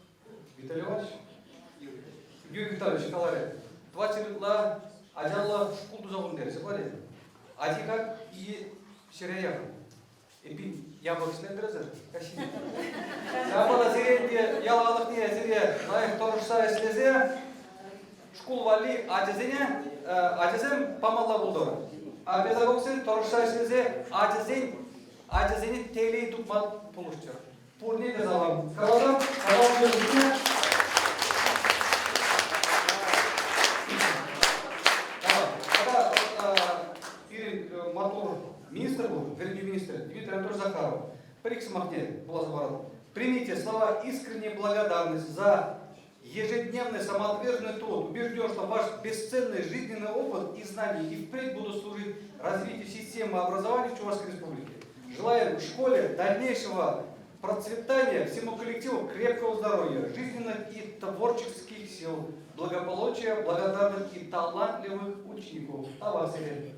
Виталий Иванович, Юрий Витальевич Каларе, 20 лет ажалла школу зауын дәрісі бар еді. Адикак и ширеяқын. Эпин яблочный дрезер, кашин. Замада зеренде ялалық не зере наих торышса эслезе школ вали ажезем памалла булдыр. А педагогсен торышса эслезе ажезени телей тупмат пулушчыр. Пурни де залам. Каладам жөнінде. Мотор министр был, вернее министр Дмитрий Анатольевич Захаров. Парикс Махне был. Примите слова искренней благодарности за ежедневный самоотверженный труд. Убежден, что ваш бесценный жизненный опыт и знания и впредь будут служить развитию системы образования в Чувашской Республике. Желаем в школе дальнейшего процветания, всему коллективу крепкого здоровья, жизненных и творческих сил, благополучия, благодарных и талантливых учеников. Тавасили.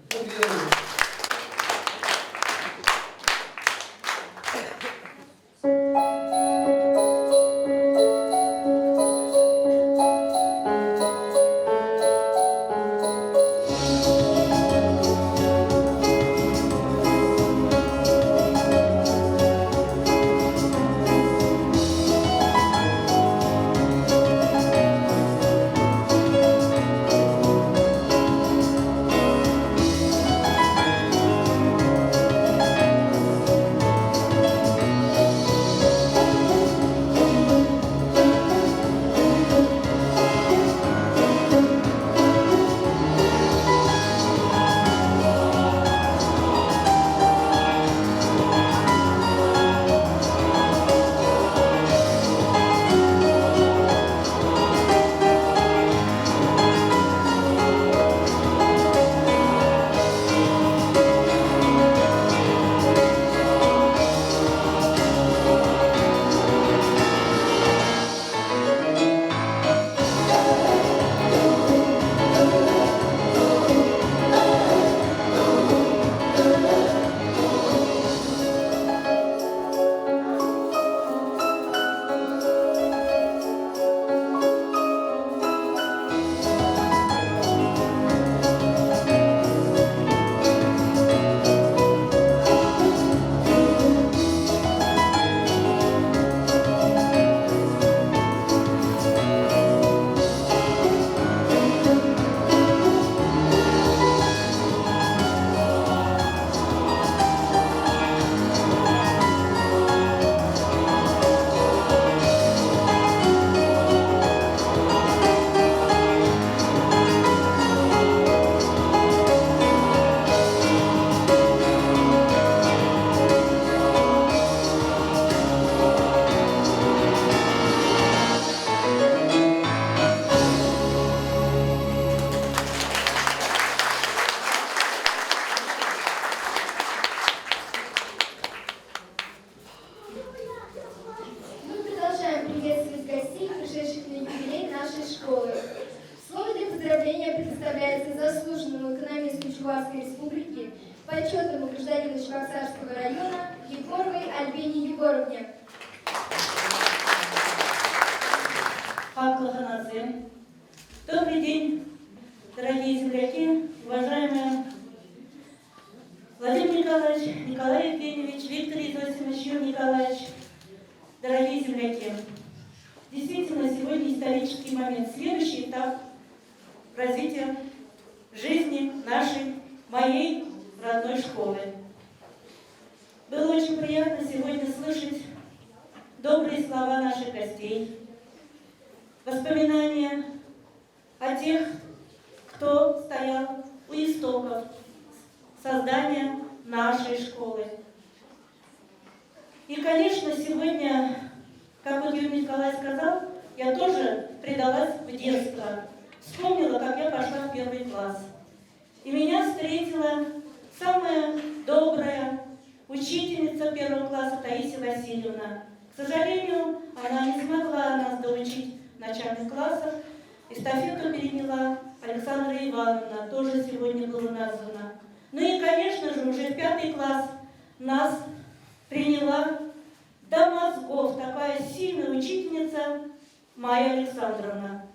поздравление предоставляется заслуженному экономисту Чувашской Республики, почетному гражданину Чебоксарского района Егоровой Альбине Егоровне. Добрый день, дорогие земляки, уважаемые Владимир Николаевич, Николай Евгеньевич, Виктор Изосимович, Юрий Николаевич, дорогие земляки. Действительно, сегодня исторический момент, следующий этап развития жизни нашей, моей родной школы. Было очень приятно сегодня слышать добрые слова наших гостей, воспоминания о тех, кто стоял у истоков создания нашей школы. И, конечно, сегодня, как вот Юрий Николаевич сказал, я тоже предалась в детство. Вспомнила, как я пошла в 1 класс. И меня встретила самая добрая учительница 1 класса Таисия Васильевна. К сожалению, она не смогла нас доучить в начальных классах. Эстафету переняла Александра Ивановна, тоже сегодня было названо. Ну и, конечно же, уже в 5 класс нас приняла до мозгов такая сильная учительница Майя Александровна.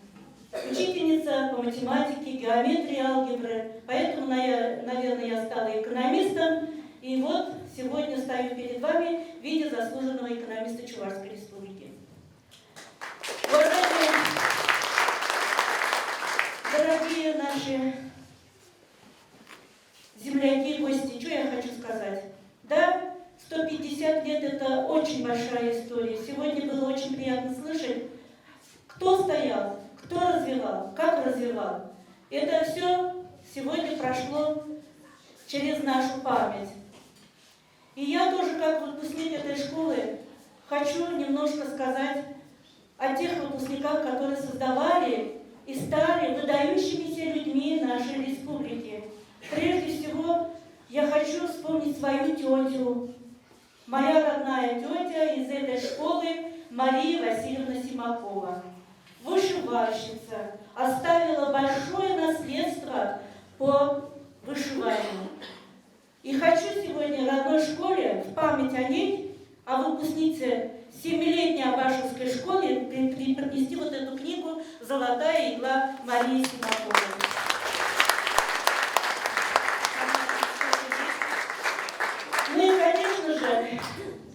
Учительница по математике, геометрии, алгебры. Поэтому, наверное, я стала экономистом. И вот сегодня стою перед вами в виде заслуженного экономиста Чувашской Республики. Уважаемые, дорогие наши земляки, гости, что я хочу сказать? Да, 150 лет – это очень большая история. Сегодня было очень приятно слышать, кто стоял, кто развивал, как развивал. Это все сегодня прошло через нашу память. И я тоже, как выпускник этой школы, хочу немножко сказать о тех выпускниках, которые создавали и стали выдающимися людьми нашей республики. Прежде всего, я хочу вспомнить свою тетю. Моя родная тетя из этой школы Мария Васильевна Симакова. Вышивальщица, оставила большое наследство по вышиванию. И хочу сегодня родной школе в память о ней, о выпускнице 7-летней Абашевской школы, принести вот эту книгу «Золотая игла» Марии Симаковой. Ну и, конечно же,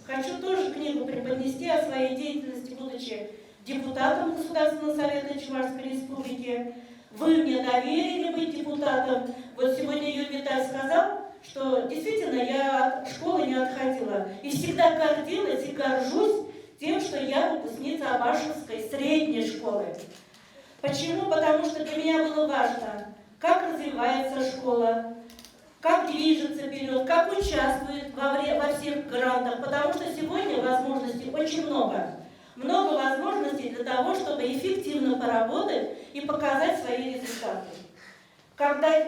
хочу тоже книгу преподнести о своей деятельности, будучи депутатом Государственного совета Чувашской Республики. Вы мне доверили быть депутатом. Вот сегодня Юрий Витальевич сказал, что действительно я от школы не отходила. И всегда гордилась и горжусь тем, что я выпускница Абашевской средней школы. Почему? Потому что для меня было важно, как развивается школа, как движется вперед, как участвует во всех грантах. Потому что сегодня возможностей очень много. Много возможностей для того, чтобы эффективно поработать и показать свои результаты. Когда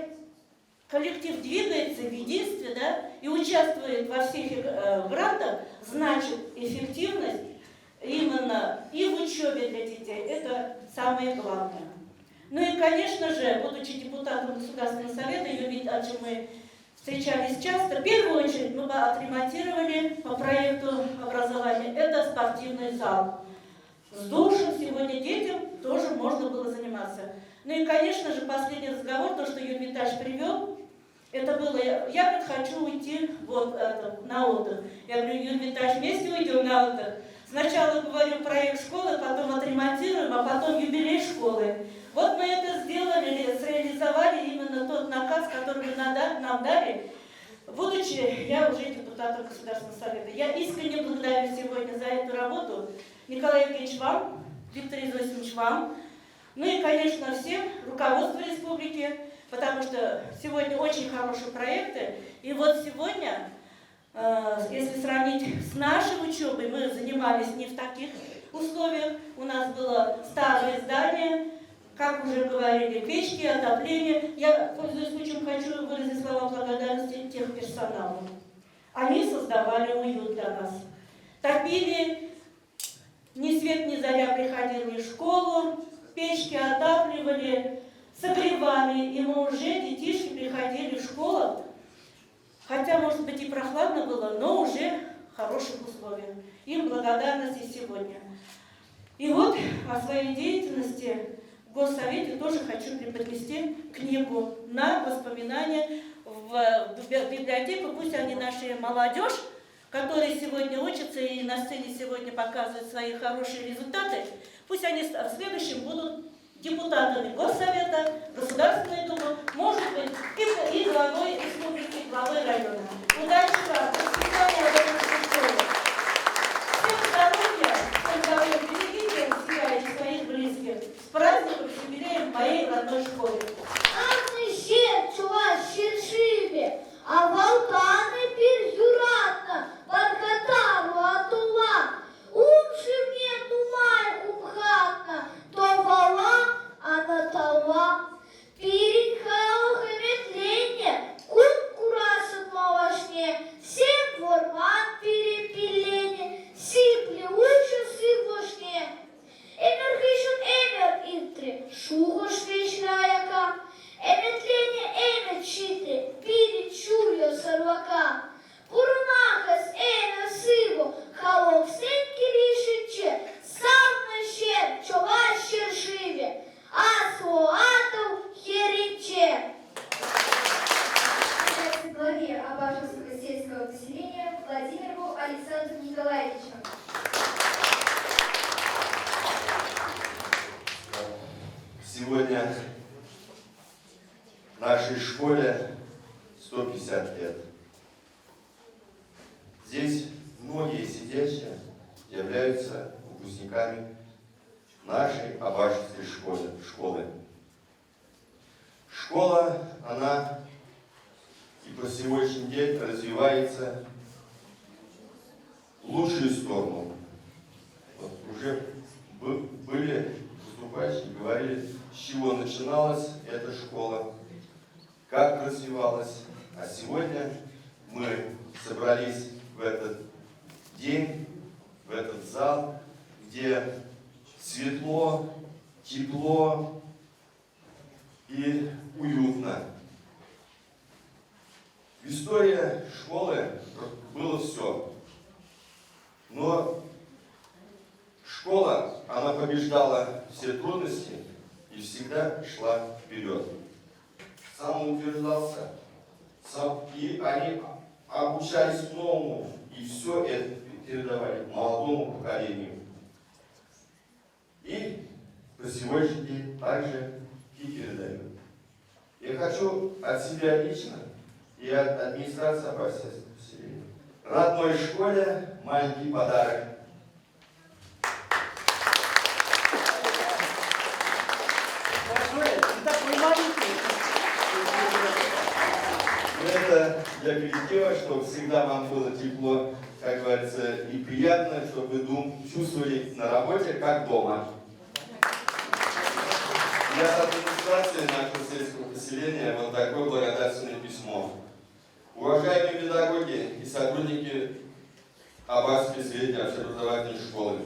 коллектив двигается в единстве, да, и участвует во всех грантах, значит эффективность именно и в учебе для детей. Это самое главное. Ну и, конечно же, будучи депутатом Государственного совета, о чем мы встречались часто, в первую очередь мы отремонтировали по проекту образования. Это спортивный зал. С душем сегодня детям тоже можно было заниматься. Ну и, конечно же, последний разговор, то, что Юрий Витальевич привел, это было, я хочу уйти вот, на отдых. Я говорю, Юрий Витальевич, вместе уйдем на отдых. Сначала говорю проект школы, потом отремонтируем, а потом юбилей школы. Вот мы это сделали, среализовали именно тот наказ, который вы нам дали. Будучи, я уже депутатом Государственного совета. Я искренне благодарю сегодня за эту работу Николай Евгеньевич вам, Виктор Изосимович вам, ну и, конечно, всем руководству республики, потому что сегодня очень хорошие проекты. И вот сегодня, если сравнить с нашей учебой, мы занимались не в таких условиях. У нас было старое здание, как уже говорили, печки, отопление. Я, пользуясь случаем, хочу выразить слова благодарности техперсоналу. Они создавали уют для нас. Топили, ни свет ни заря приходили в школу, печки отапливали, согревали, и мы уже, детишки, приходили в школу, хотя, может быть, и прохладно было, но уже в хороших условиях. Им благодарность и сегодня. И вот о своей деятельности в Госсовете тоже хочу преподнести книгу на воспоминания в библиотеку. Пусть они наши молодежь, которые сегодня учатся и на сцене сегодня показывают свои хорошие результаты, пусть они в следующем будут депутатами Госсовета, Государственной Думы, может быть, и главой республики, главой района. Удачи вам! До свидания, дорогие школы! Всем здоровья, берегите себя и своих близких. С праздником, с юбилеем моей родной школы. А Валтаны перюратно, Бархатару атула, Умши мне тумай умхатна, То вала, а на тала. Перехала хеметленье, Кум курашит малашне, Всем формат перепеленье, Сипли учу сивошне. Энергишен эмер интри, Шухо швечляяка, Эметленье эмет читри, Перечурьо сорвака. Пурнахас эна сыву, Халов сенки ришиче, Сам щер, чова щершиве, Асуатов хериче. Главе Абашевского сельского поселения Владимиру Александру Николаевичу. Сегодня нашей школе 150 лет. Здесь многие сидящие являются выпускниками нашей Абашевской школы. Школа, она и по сегодняшний день развивается в лучшую сторону. Вот уже были выступающие, говорили, с чего начиналась эта школа, как развивалась. А сегодня мы собрались в этот день, в этот зал, где светло, тепло и уютно. В истории школы было все. Но школа, она побеждала все трудности и всегда шла вперед. Самоутверждался, и они обучались новому, и все это передавали молодому поколению. И по сегодняшний день также и передают. Я хочу от себя лично и от администрации Абашевского поселения родной школе маленький подарок. Это для коллектива, чтобы всегда вам было тепло, как говорится, и приятно, чтобы вы чувствовали на работе, как дома. Я от администрации нашего сельского поселения вот такое благодарственное письмо. Уважаемые педагоги и сотрудники Абашевской средней общеобразовательной школы,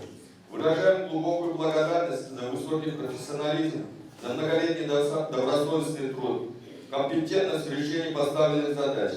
выражаем глубокую благодарность за высокий профессионализм, за многолетний добросовестный труд, компетентность в решении поставленных задач.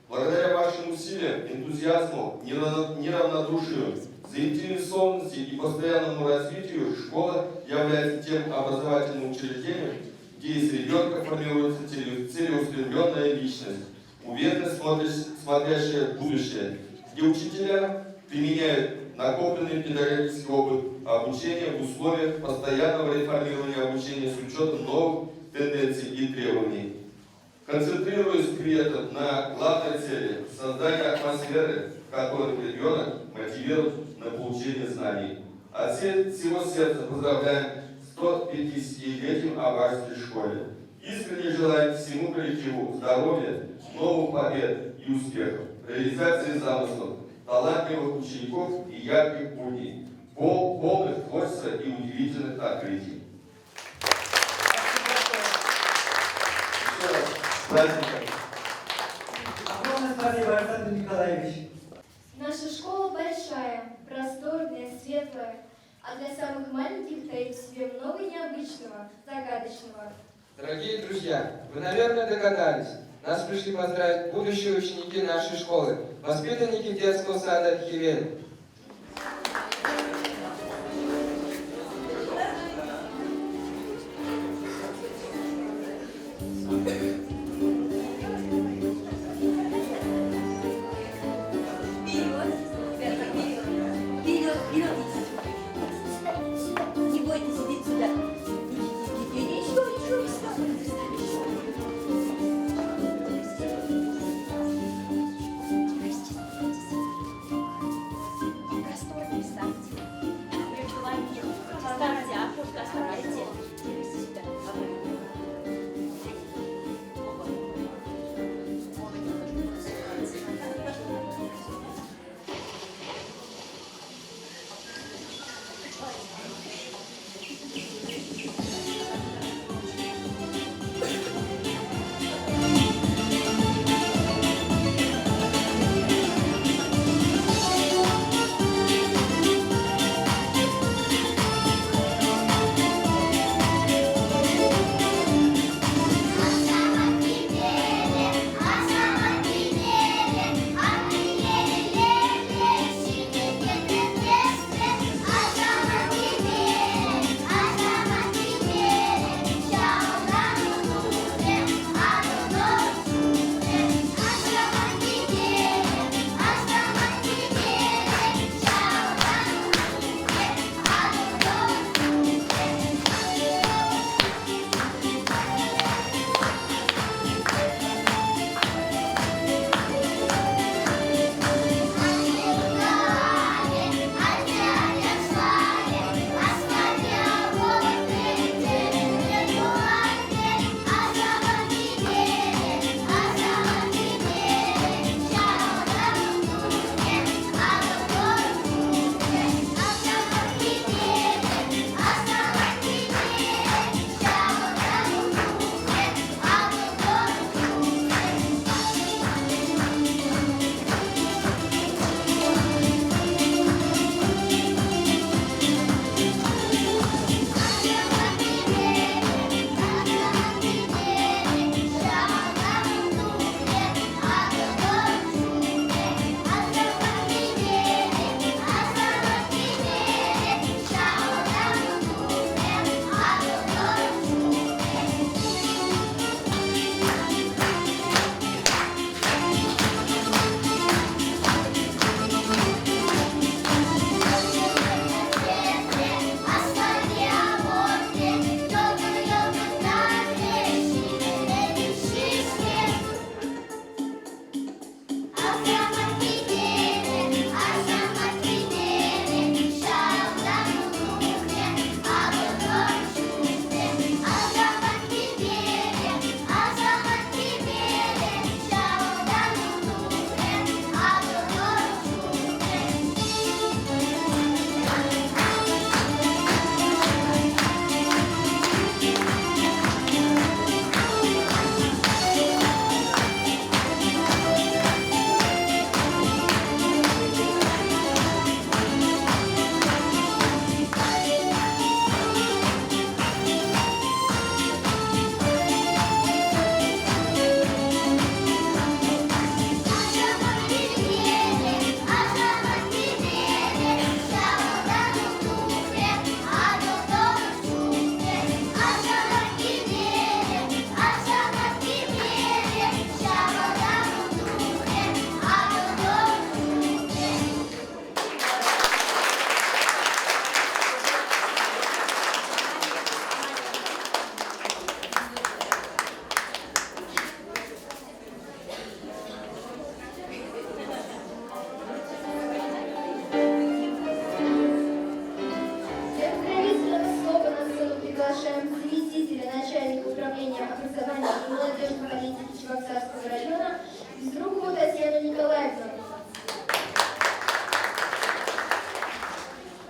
Благодаря вашим усилиям, энтузиазму, неравнодушию, заинтересованности и постоянному развитию школа является тем образовательным учреждением, где из ребенка формируется целеустремленная личность, уверенно смотрящая в будущее, где учителя применяют накопленный педагогический опыт обучения в условиях постоянного реформирования обучения с учетом новых тенденций и требований. Концентрируясь при этом на главной цели – создания атмосферы, в которой ребенок мотивирует на получение знаний. От всего сердца поздравляем с 150-летием Абашевской школе. Искренне желаем всему коллективу здоровья, новых побед и успехов, реализации замыслов, талантливых учеников и ярких будней, полных творчества и удивительных открытий. Огромное спасибо, Александр Николаевич. Наша школа большая, просторная, светлая, а для самых маленьких таит в себе много необычного, загадочного. Дорогие друзья, вы, наверное, догадались. Нас пришли поздравить будущие ученики нашей школы, воспитанники детского сада Хивель. Не бойтесь, идите сюда. Ничего не страшно. Просторный ставьте. При желании ставьте окошко, оставляйте.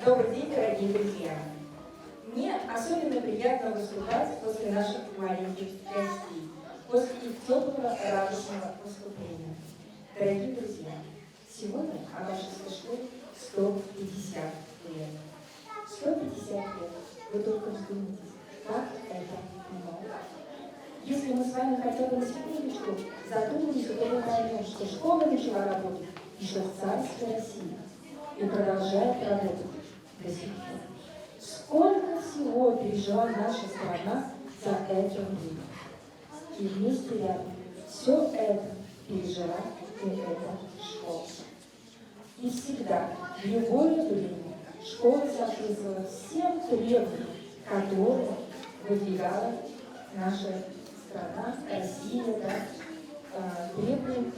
Добрый день, дорогие друзья! Мне особенно приятно выступать после наших маленьких гостей, после их теплого, радостного выступления. Дорогие друзья, сегодня Абашевской школе 150 лет. 150 лет. Вы только вздумайтесь, как это много. Если мы с вами хотя бы на секундочку задумаемся, то мы поймем, что школа начала работать еще в царской России и продолжает работать до сих пор. Сколько всего пережила наша страна за это время. И вместе рядом все это пережила и эта школа. И всегда, в любое время, школа соответствовала всем требованиям, которые выдвигала наша страна, Россия, да, требованиям,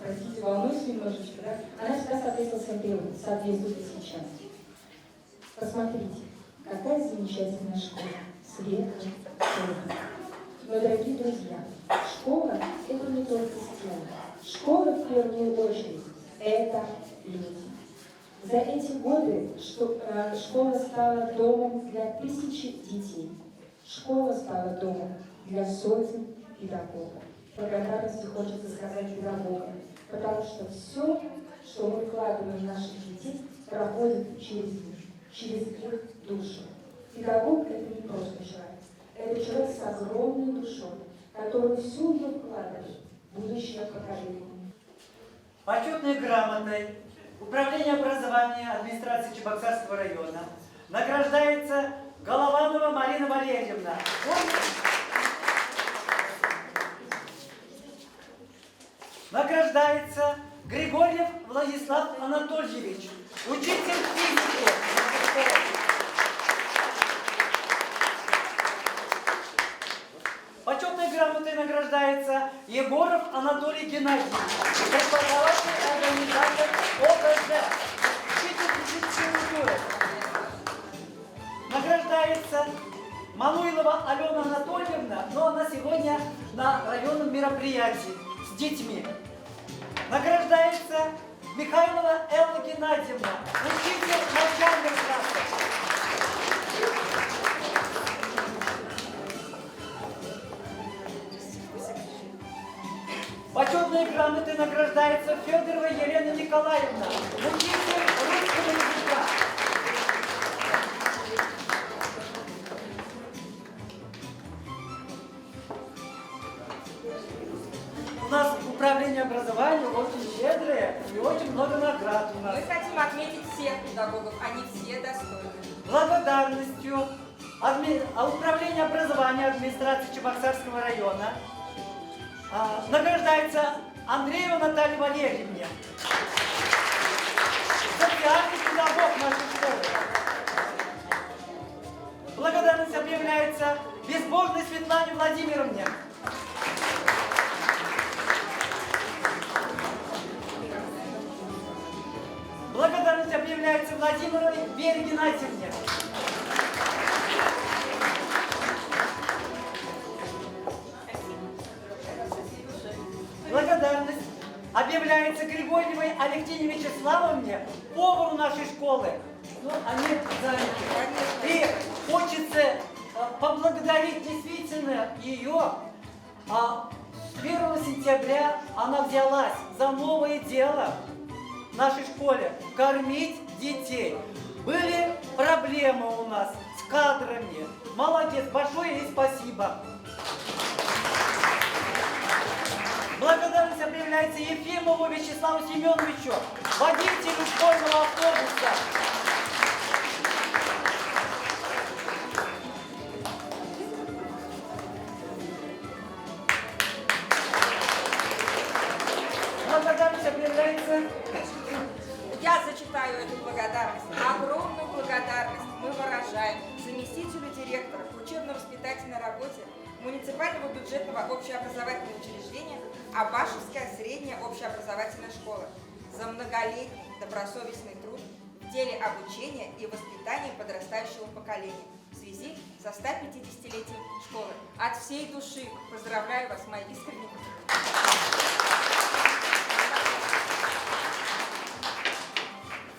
простите, волнуюсь немножечко, да, она всегда соответствовала всем требованиям, соответствует и сейчас. Посмотрите, какая замечательная школа, светлая, темная. Но, дорогие друзья, школа – это не только стены. Школа, в первую очередь, это люди. За эти годы школа стала домом для тысячи детей. Школа стала домом для сотен педагогов. Благодарности хочется сказать педагогам, потому что все, что мы вкладываем в наших детей, проходит через них, через их душу. Педагог – это не просто человек. Это человек с огромной душой, который всю ее вкладывает в будущее поколение. Почетной грамотой Управление образования администрации Чебоксарского района награждается Голованова Марина Валерьевна. Награждается Григорьев Владислав Анатольевич, учитель физики. Почетной грамотой награждается Егоров Анатолий Геннадьевич, преподаватель, организатор ОБЖ, учитель физической культуры. Награждается Мануилова Алена Анатольевна, но она сегодня на районном мероприятии с детьми. Награждается Михайлова Элла Геннадьевна, учитель начальных классов. Почетной грамотой награждается Федорова Елена Николаевна, учитель русского языка. У нас управление образованием очень щедрое и очень много наград у нас. Мы хотим отметить всех педагогов, они все достойны. Благодарностью управления образования администрации Чебоксарского района награждается Андреева Наталья Валерьевна, социальный педагог нашей школы. Благодарность объявляется Безбожной Светлане Владимировне. Благодарность объявляется Владимировой Вере Геннадьевне. Благодарность объявляется Григорьевой Алексеевне Вячеславовне, повару нашей школы. Ну, они заняты. И хочется поблагодарить действительно ее. С 1 сентября она взялась за новое дело в нашей школе – кормить детей. Были проблемы у нас с кадрами. Молодец, большое ей спасибо. Благодарность объявляется Ефимову Вячеславу Семеновичу, водителю школьного автобуса. Благодарность объявляется... Я зачитаю эту благодарность. Огромную благодарность мы выражаем заместителю директора по учебно-воспитательной работе муниципального бюджетного общеобразовательного учреждения Абашевская средняя общеобразовательная школа за многолетний добросовестный труд в деле обучения и воспитания подрастающего поколения в связи со 150-летием школы. От всей души поздравляю вас, мои искренние.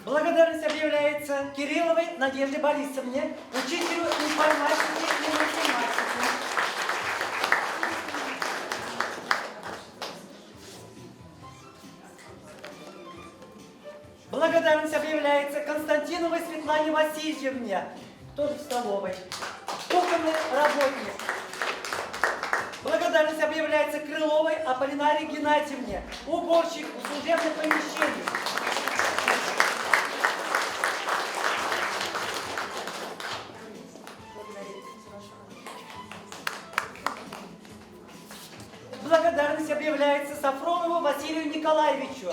Благодарность объявляется Кирилловой Надежде Борисовне, учителю информатики и математики. Благодарность объявляется Константиновой Светлане Васильевне, тоже в столовой, кухонный работник. представляется Крыловой Аполлинарии Геннадьевне, уборщик в служебном помещении. Благодарность объявляется Сафронову Василию Николаевичу.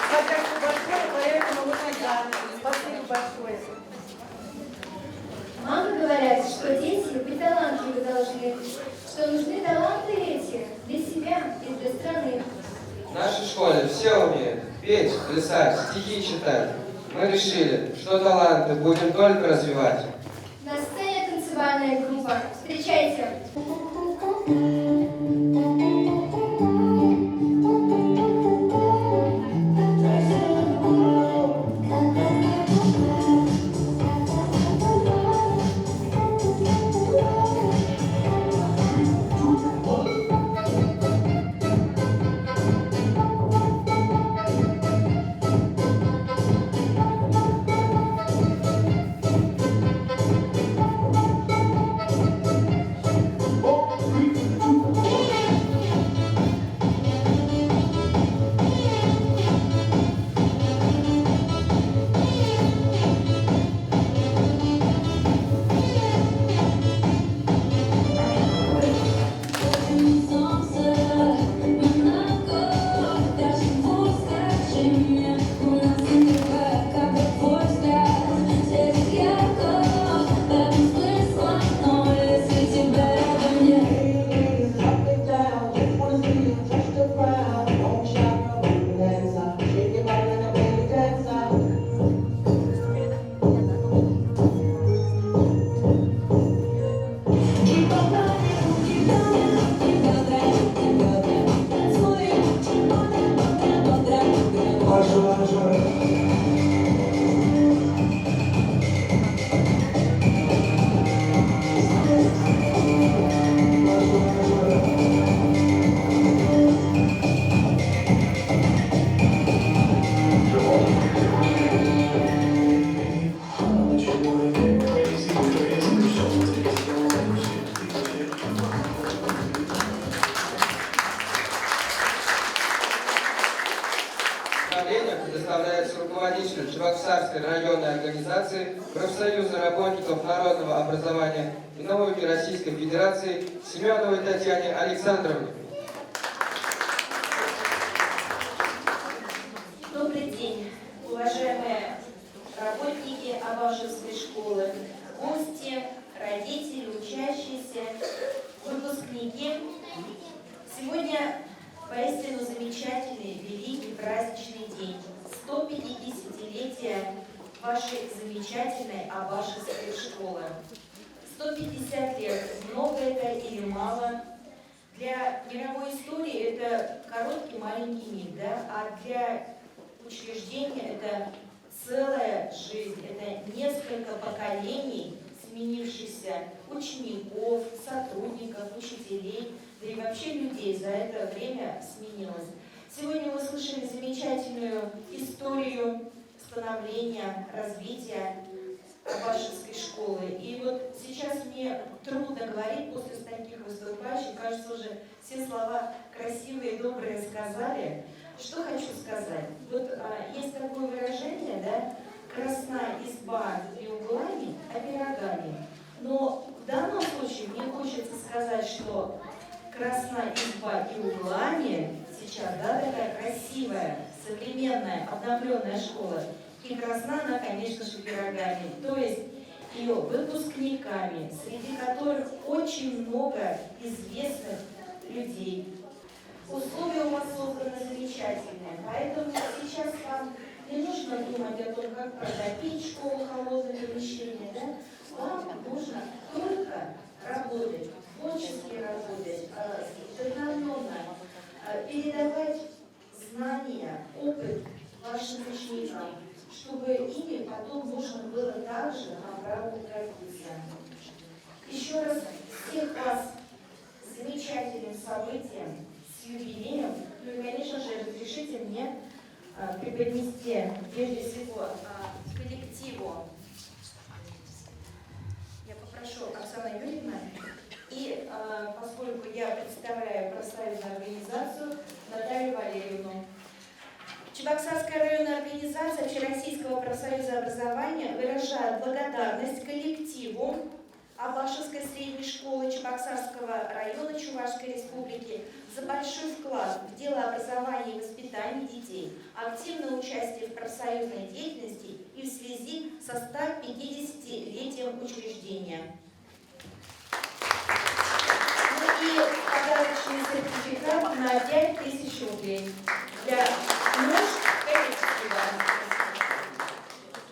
Хозяйство большое, поэтому вот и да. Спасибо большое. Мамы говорят, что дети быть талантливы должны, что нужны таланты эти для себя и для страны. В нашей школе все умеют петь, плясать, стихи читать. Мы решили, что таланты будем только развивать. На сцене танцевальная группа. Встречайте! предоставляется руководителю Чебоксарской районной организации профсоюза работников народного образования и науки Российской Федерации Семеновой Татьяне Александровне. Добрый день, уважаемые работники Абашевской школы, гости, родители, учащиеся, выпускники. Сегодня поистину замечательный, великий, праздничный день. 150-летие вашей замечательной Абашевской школы. 150 лет. Много это или мало? Для мировой истории это короткий маленький миг, да? А для учреждения это целая жизнь. Это несколько поколений сменившихся учеников, сотрудников, учителей, да и вообще людей за это время сменилось. Сегодня вы слышали замечательную историю становления, развития Абашевской школы. И вот сейчас мне трудно говорить после таких выступающих. Кажется, уже все слова красивые и добрые сказали. Что хочу сказать? Вот есть такое выражение, да? Красна изба и углами, а пирогами. Но в данном случае мне хочется сказать, что красна изба и углами сейчас, да, такая красивая, современная, обновленная школа. И красна она, конечно же, пирогами. То есть ее выпускниками, среди которых очень много известных людей. Условия у вас созданы замечательные, поэтому сейчас вам не нужно думать о том, как протопить школу, холодное помещение, да? Вам нужно только работать, творчески работать, вдохновенно, передавать знания, опыт вашим ученикам, чтобы ими потом можно было также на праву гордиться. Еще раз всех вас с замечательным событием, с юбилеем. Ну и, конечно же, разрешите мне преподнести прежде всего коллективу. Я попрошу Оксану Юрьевну и поскольку я представляю профсоюзную организацию, Наталью Валерьевну. Чебоксарская районная организация Общероссийского профсоюза образования выражает благодарность коллективу Абашевской средней школы Чебоксарского района Чувашской республики за большой вклад в дело образования и воспитания детей, активное участие в профсоюзной деятельности и в связи со 150-летием учреждения. И подарочный сертификат на 5000 рублей для нужд коллектива.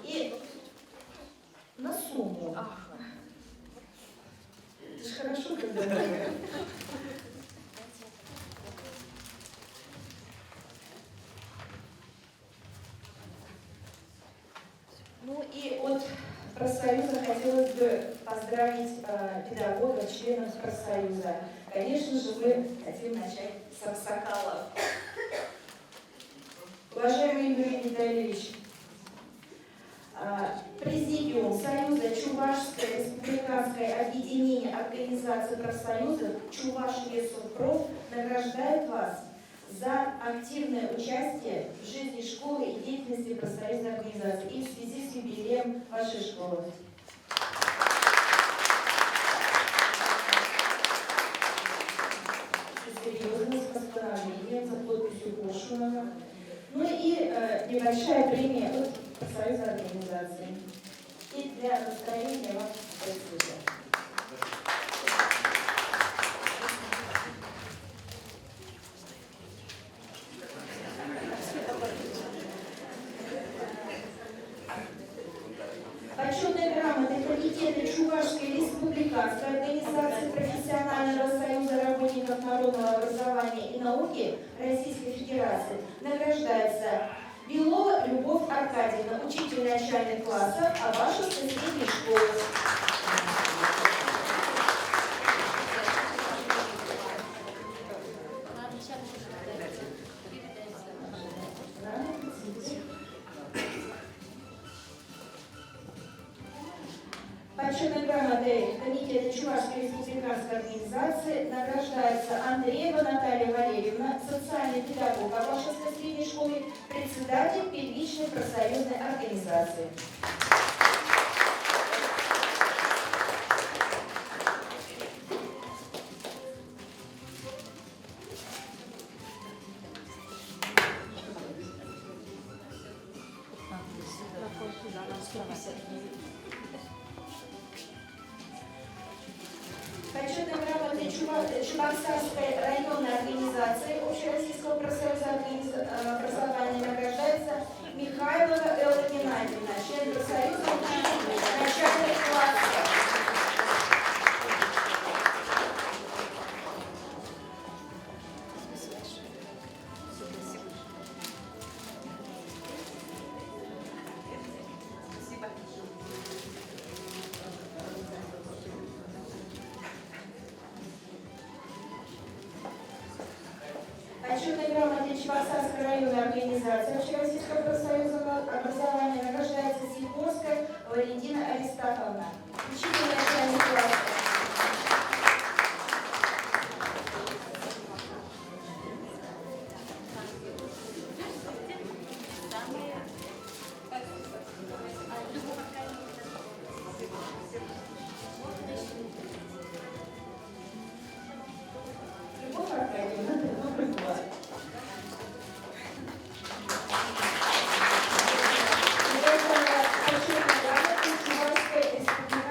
И на сумму. Это же хорошо, когда такое. Ну и от профсоюза хотелось бы поздравить педагогов, членов профсоюза. Конечно же, мы хотим начать с аксакалов. Уважаемый Юрий Витальевич, Президиум Союза Чувашское республиканское объединение организаций профсоюзов Чуваш-Лесопроф награждает вас за активное участие в жизни школы и деятельности профсоюзной организации и в связи с юбилеем вашей школы. Серьезность постановления за подписью Кошунова. Ну и небольшая премия от профсоюзной организации. И для настроения вам спасибо. Почетные грамоты комитета Чувашской республиканской организации профессионального союза работников народного образования и науки Российской Федерации награждается Белова Любовь Аркадьевна, учитель начальных классов Абашевской средней школы. Почетной грамотой комитета Чувашской республиканской организации награждается Андреева Наталья Валерьевна, социальный педагог Абашевской средней школы, председатель первичной профсоюзной организации. Почетной грамотой Чебоксарской районной организации Общероссийского профсоюза образования награждается Михайлова Элла Геннадьевна, член профсоюза учителей начальных классов. Почетной грамотой Чебоксарской районной организации Общероссийского профсоюза образования награждается Сикорская Валентина Аристафовна, учитель начальных классов. Любовь Аркадьевна, добрый год. Почетная грамота Чувашской республиканской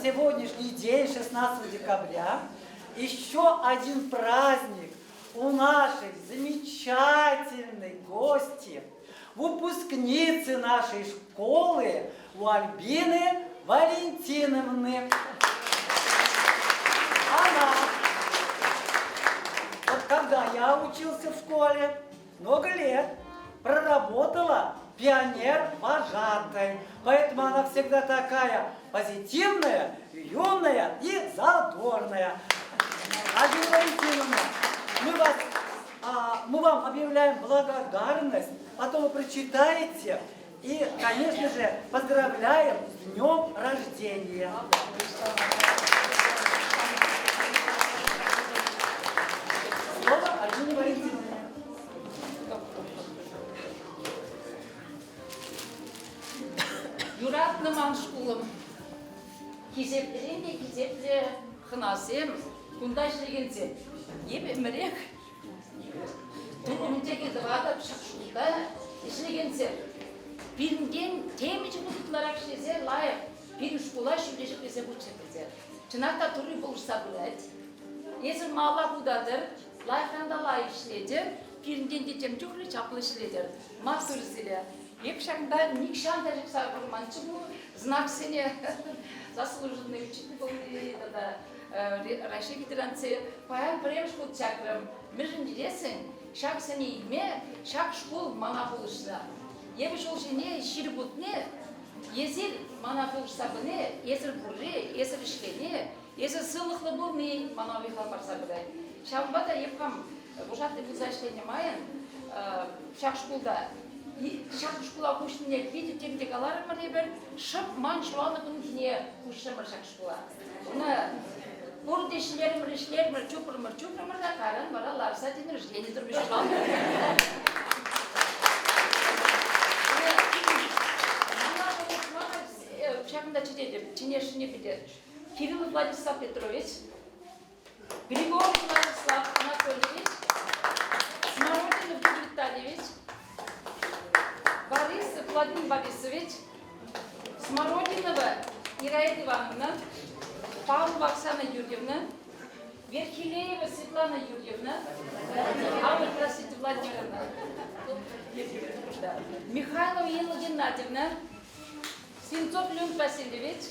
сегодняшний день, 16 декабря, еще один праздник у нашей замечательной гости, выпускницы нашей школы, у Альбины Валентиновны. Она, вот когда я учился в школе, много лет проработала пионер-вожатой. Поэтому она всегда такая позитивная, юная и задорная. Альбина Валентиновна, мы вам объявляем благодарность, потом вы прочитаете и, конечно же, поздравляем с днем рождения. Слово Альбине Валентиновне. Юратным аншкулым. Кезептерінде кезепте қынасем, күнда ішлегенсе. Ебемірек. Түнімдегі дұғадап шақшулда ішлегенсе. Білінген темечі бұлтыларақ шезе лайық. Бір школа шүлдешіп бесе бұлтшепезе. Чынақта түрі болышса білет. Езір мала бұдадыр, лайықанда лайық ішледі. Білінген детем жүхлі чапылы ішледір. Мақтырызылы. Еп шағында никшан тәжік сағырманчы бұл, знак сене заслуженный учитель был, да, Райша Гитеранцы, паян прем школ чакрам, межін диресен, шақ сене име, шақ школ мана болышса. Ебі шол жене ширі бұтне, езір мана болышса бұне, езір бұрре, езір ішкене, езір сылықлы бұлны мана вихал барса бұдай. Шағымбада епқам, бұжақты бұлза ішлене майын, шақ школда, шақ школа кушне видите тем дегалар маребер шып ман шуаны күніне кушымыр шақ школа. Уна урдешлермір чупырмыр да қарын бара ларса ден рождение тұрбеш шуаны. Шағында чедеді, ченешіне беді. Кирилл Владислав Петрович, Григорий Владислав Анатольевич, Смородинов Юрий Витальевич, Борис Владимир Борисович, Смородинова Ираида Ивановна, Павлова Оксана Юрьевна, Верхилеева Светлана Юрьевна, простите, Владимировна, Михайлова Елена Геннадьевна, Свинцов Леонид Васильевич,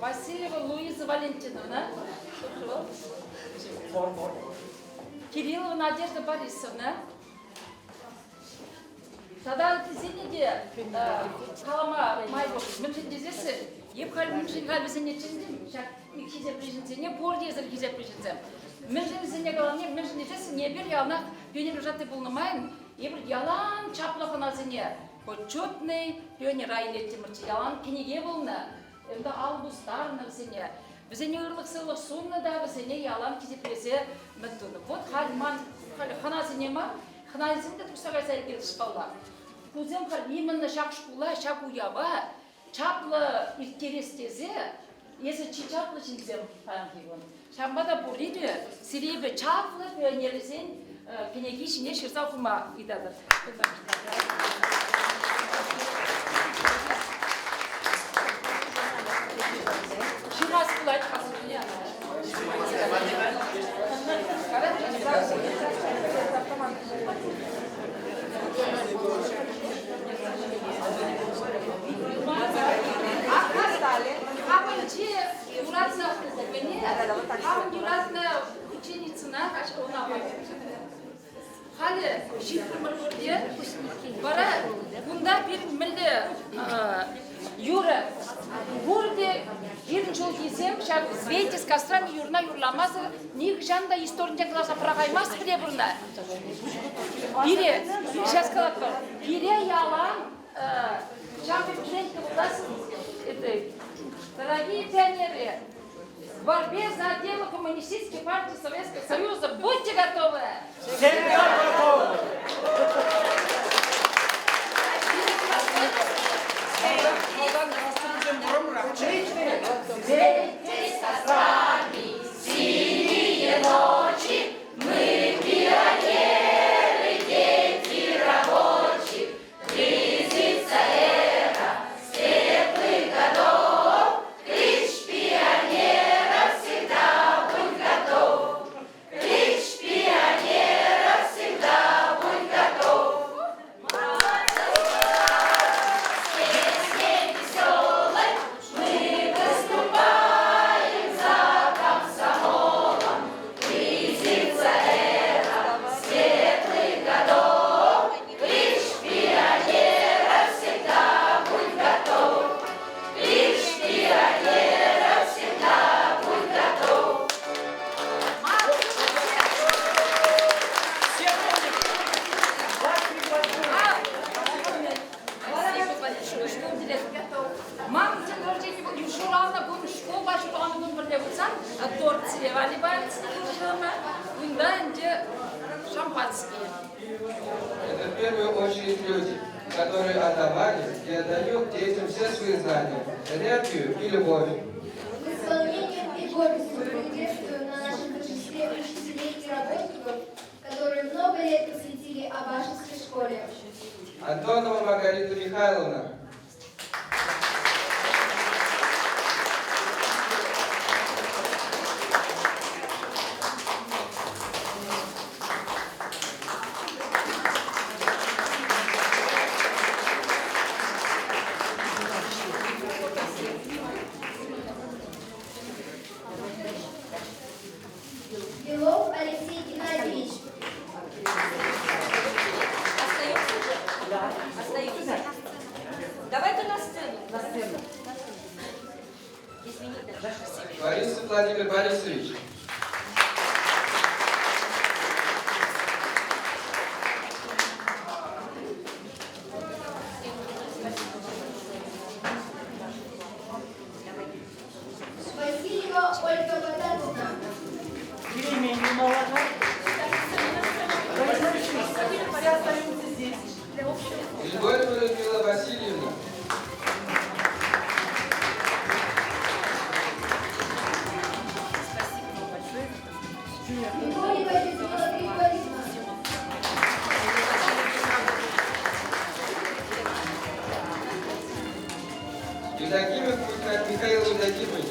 Васильева Луиза Валентиновна, Кириллова Надежда Борисовна, Тогда тізенеде қалама май болып, мүмкіндезесі, епқал мүмкіншінға бізіне чендім, шақ кезеп прижінсене, бордезір кезеп прижінсем. Мүмкіндезіне қалане, мүмкіндезесі не бір ялнақ пионер жаты болнымайын, ебір ялан чаплықына зіне, почетный пионер айлетті мұрчы, ялан кенеге болны, енді албустарны бізіне. Бізіне ұрлық сылық сонны да бізіне ялан кезеп пресе мүттіні. Вот халман, хана зіне ма, хана зінде тұқсағай сайып келді шпалла. Кузем хал именно шақ шкула, шақ уява, чаплы иртерестезе, езі чаплы чинзем паңғивын. Шамбада бұриді, сиребі чаплы пионерізен кенеги шине шырса құма идадыр. Шырас бұлайды қасырыне. Ученицына, халі шифрмірде бара, бұнда бір мүлді юры. Бұрде ерін жол кезем, звейте с кострами юрна юрламазы, ник жанда история класса прағаймас біле бұрна. Бире, сейчас қалат бар, бире ялан, жамбы президентті бұлдасын, дорогие пионеры, в борьбе за дело Коммунистической партии Советского Союза будьте готовы! Всегда готовы! Встретились кострами, синие ночи, мы пионеры, дети рабочих, близится эра светлых Левуцан, торт Селевали Барицын Куржана, Винданде шампанские. Это в первую очередь люди, которые отдавали и отдают детям все свои знания, энергию и любовь. С исполнением и гордостью приветствую на нашем торжестве учителей и работников, которые много лет посвятили Абашевской школе. Антонова Маргарита Михайловна. Белов Алексей Геннадьевич. Остаются? Давай-ка на сцену. На сцену. Извините. Борис Владимир Борисович. Васильева Ольга Бататовна. Время не молоко. Все остаются здесь. Григорьева Людмила Васильевна. Григорьева Людмила Григорьевна. Евдокимов Михаил Евдокимович.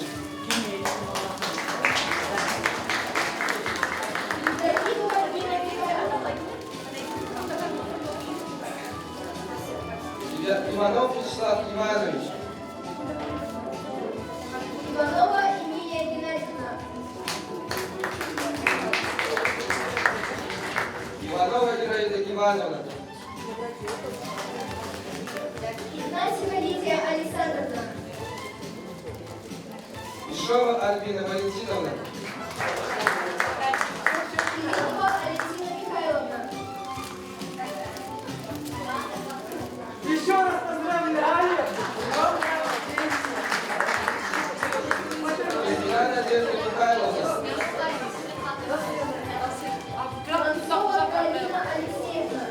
Евдокимова Нина Михайловна. Иванов Вячеслав Иванович. Иванова Эмилия Геннадьевна. Иванова Ираида Ивановна. Игнатьева Лидия Александровна. Ишова Альбина Валентиновна. Филиппова Алексина Михайловна. Еще раз поздравляю. Кристина Надежда Михайловна. Воронцова Галина Алексеевна.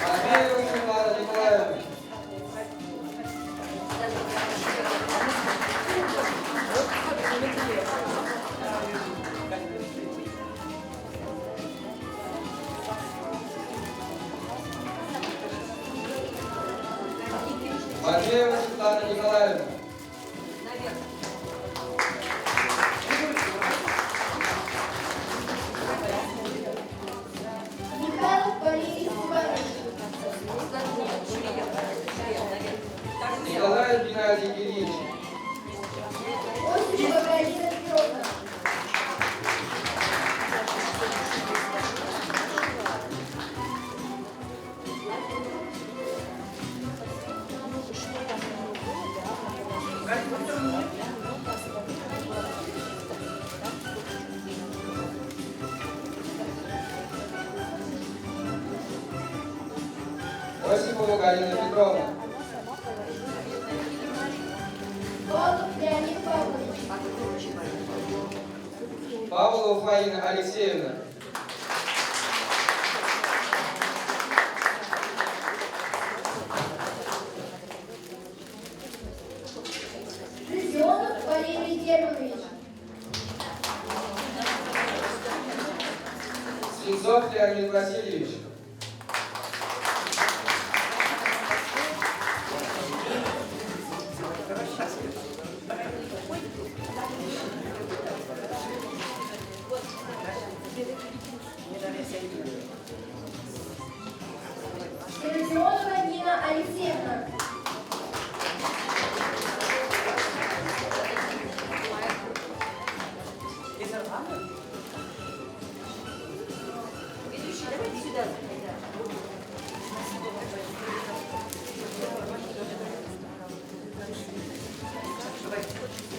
Матвеева Светлана Николаевна. Матвеева Светлана Николаевна. Михайлов Валерий Иванович. Николаев Геннадий Ильич. Осипова Галина Петровна. Осипова Галина Петровна. Павлов Леонид Павлович. Павлова Фаина Алексеевна. Родионов Валерий Германович. Свинцов Леонид Васильевич. Родионова Нина Алексеевна.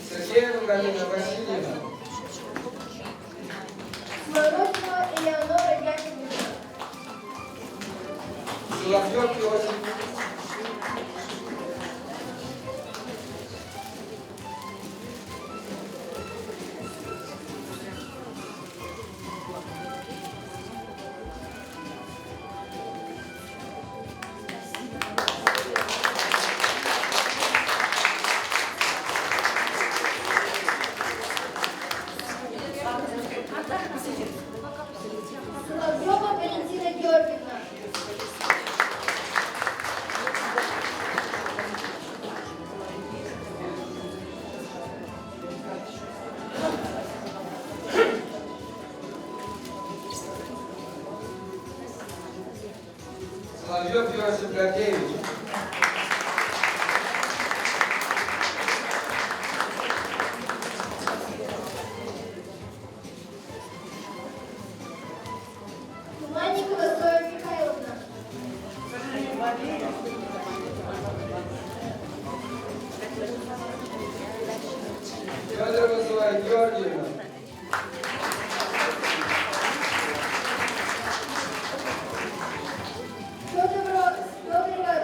Сергеева Галина Васильевна. Смородина Элеонора Яковлевна. Соловьев Иосиф. Соловьев Йосиф Гордеевич. Туманникова Зоя Михайловна. Федорова Зоя Георгиевна. Федорова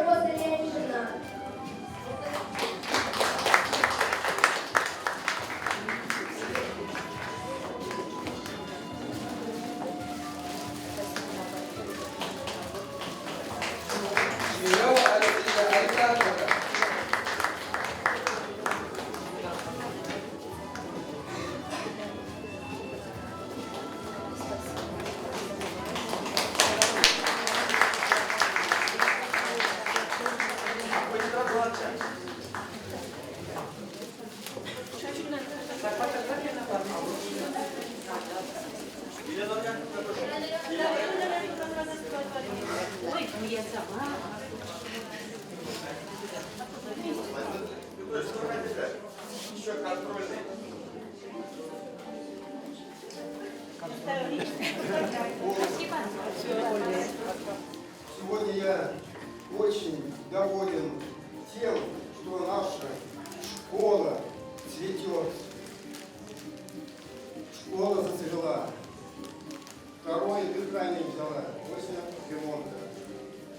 Роза Леонидовна. Шмелева Александра Александровна. Еще контрольный. Сегодня я очень доволен тем, что наша школа цветет. Школа зацвела. Второе дыхание взяла после ремонта.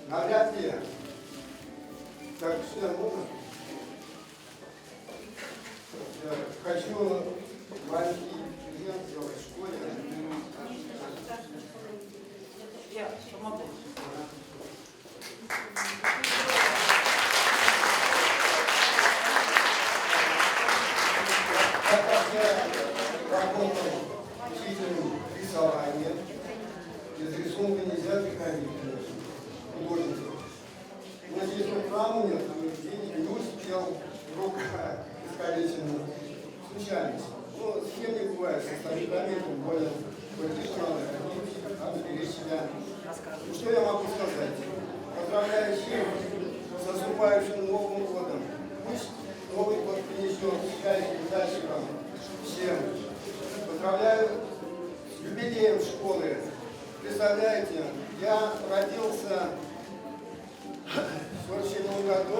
Навряд ли. Так что можно? Хочу маленький презент сделать в школе. Я помогу. Так как я работал учителем рисования, без рисунка нельзя приходить, конечно, художников. Но здесь вот раму нет, денег не успел, рука искалечена, случайность. Ну, с кем не бывает, со стариками, тем более, больше надо беречь себя. Ну, что я могу сказать? Поздравляю всех с наступающим Новым годом. Пусть Новый год принесет счастье и удачи вам всем. Поздравляю с юбилеем школы. Представляете, я родился в 47 году,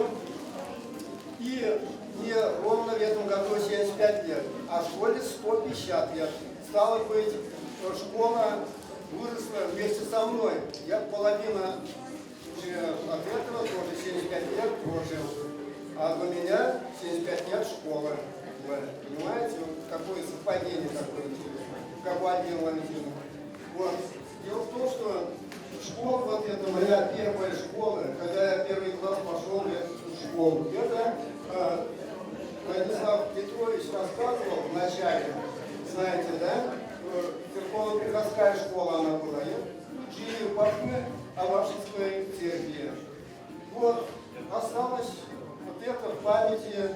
и мне ровно в этом году 75 лет, а школе 150 лет. Стало быть, школа выросла вместе со мной. Я половина уже от этого, тоже 75 лет прожил. А до меня 75 лет школа. Вы понимаете, вот какое совпадение такое интересное, как у Альбина Валентина. Вот. Дело в том, что школа, вот это моя первая школа, когда я первый класс пошел в эту школу. Это Владислав Петрович рассказывал вначале, знаете, да? Церковно-приходская школа она была. Жили в Баку, Авашинской церкви. Вот, осталось вот это в памяти.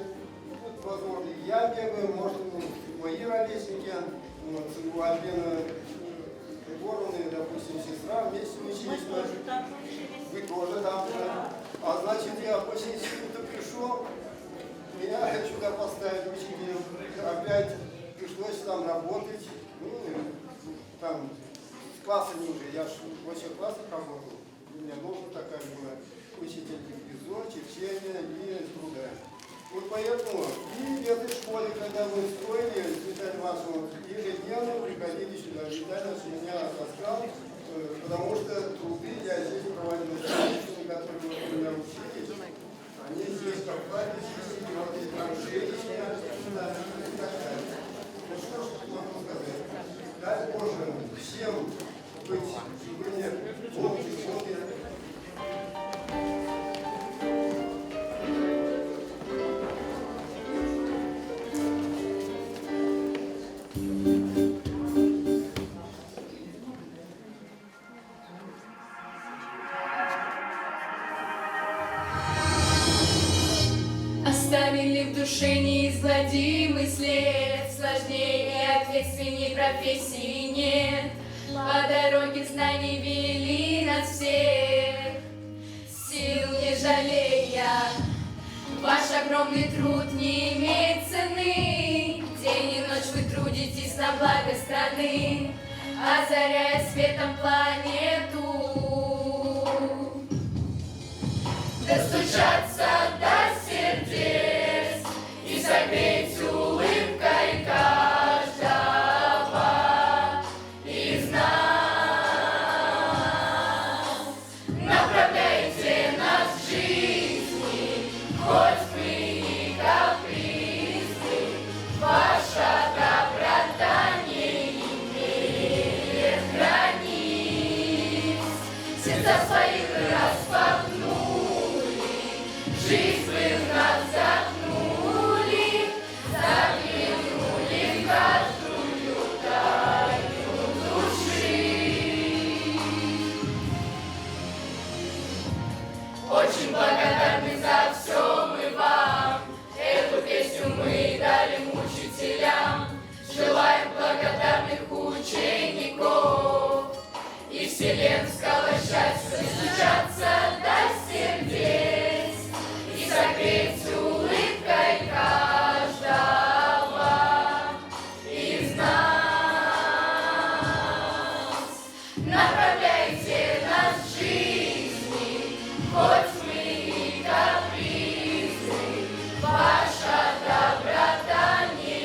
Тут, возможно, я бегаю, может, мои ровесники, вот, у Альбины Егоровны, допустим, сестра, вместе учились. Вы тоже там же. А значит, я по институту пришел, меня сюда поставили учителем. Опять пришлось там работать. Ну, там с классами уже. Я же в 8 классах работал. У меня должна такая была учитель Киргизо, Чечения и труда. Вот поэтому и в этой школе, когда мы строили Виталий Иванович, ежедневно приходили сюда. Виталий меня таскал, потому что труды я здесь проводил с женщинами, которые у меня учились. Они здесь копались, чистили вот эти траншеи, и так далее. Ну что ж могу сказать? Дай Боже всем быть сегодня Бог и Бог. Оставили в душе неизгладимый след, сложнее и ответственней профессии нет. По дороге знаний вели нас всех, огромный труд не имеет цены. День и ночь вы трудитесь на благо страны, озаряя светом планету. Достучаться до сердец и согреть улыбкой каждого из нас. Направляйте нас в жизни, хоть мы и капризны, ваша доброта не имеет границ. Сердца своих распахнули, жизнь вы в нас загнули, заглянули в каждую тайну души. Очень благодарны за все мы вам, эту песню мы дарим учителям. Желаем благодарных учеников и вселенского счастья достучаться до сердец и согреть улыбкой каждого из нас. Направляйте нас в жизни, хоть мы и капризны, ваша доброта не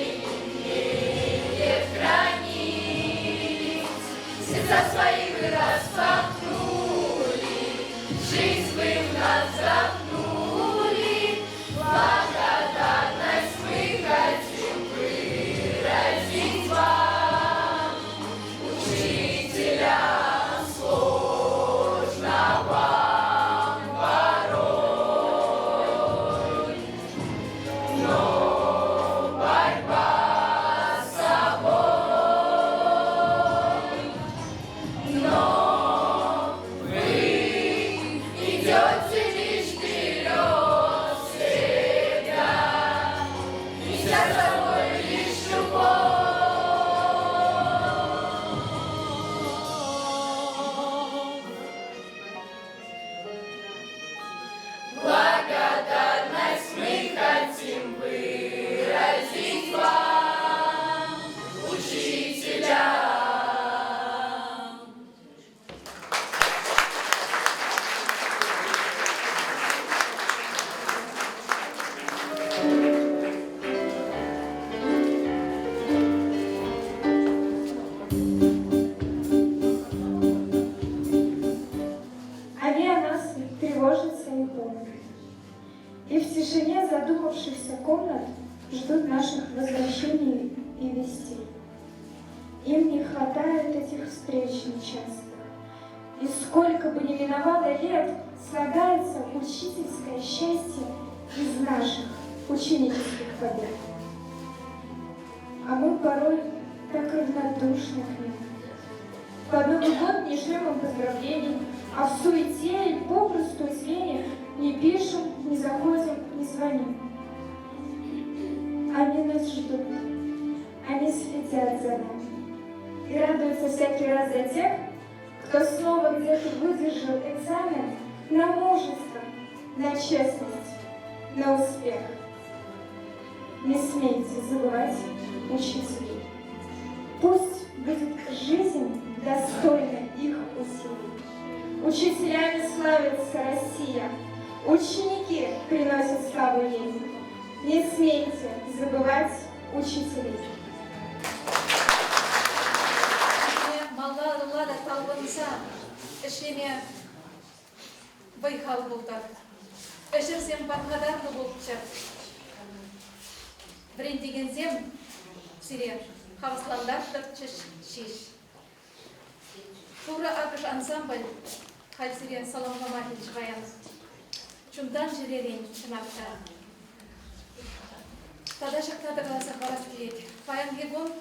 имеет границ. Сердца свои вы распахнули, жизнь вы в нас запнули, благодарность мы хотим выразить вам, учителям сложно вам порой, но борьба с собой, но вы идете лишь вперед всегда, неся с собой лишь любовь. Благодарность мы хотим выразить вам, учителям. Они о нас тревожатся и помнят. И в тишине задумавшихся комнат ждут наших возвращений и вестей. Им не хватает этих встреч нечастых. И сколько бы ни миновало лет, слагается учительское счастье из наших ученических побед. А мы порой так равнодушны к ним. Под Новый год не шлем им поздравлений, а в суете и попросту измене не пишем, не заходим, не звоним. Они нас ждут, они следят за нами и радуются всякий раз за тех, кто снова где-то выдержал экзамен на мужество, на честность, на успех. Не смейте забывать учителей. Пусть будет жизнь достойна их усилий. Учителями славится Россия, ученики приносят славу ей. Не смейте забывать учителей. Малларылар талбынса, ішеме байқал болдар. Ішірсем бағадарны болчы. Брендегенсем сире хавсландаштыр шиш. Тура акыш ансамбль хальсире саламламатин чываян. Чундан жиререн чынақта. Тада шақтадырласа қарас келет. Паян гегон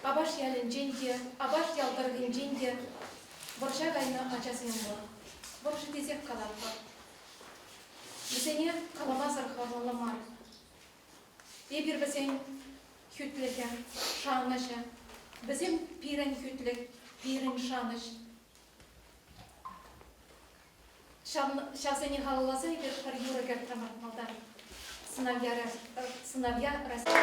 абаш ялын женде, абаш ялдыргын женде, борша гайна ачасын бар. Боршы тезек қалапқа. Бізене қаламазыр хаваламар. Ебір бізен хүтлігі, шаңышы. Бізен пирен хүтлік, пирен шаңыш. Шасыне халаласа егер қар юры гәртрамар малдар. сыновья России.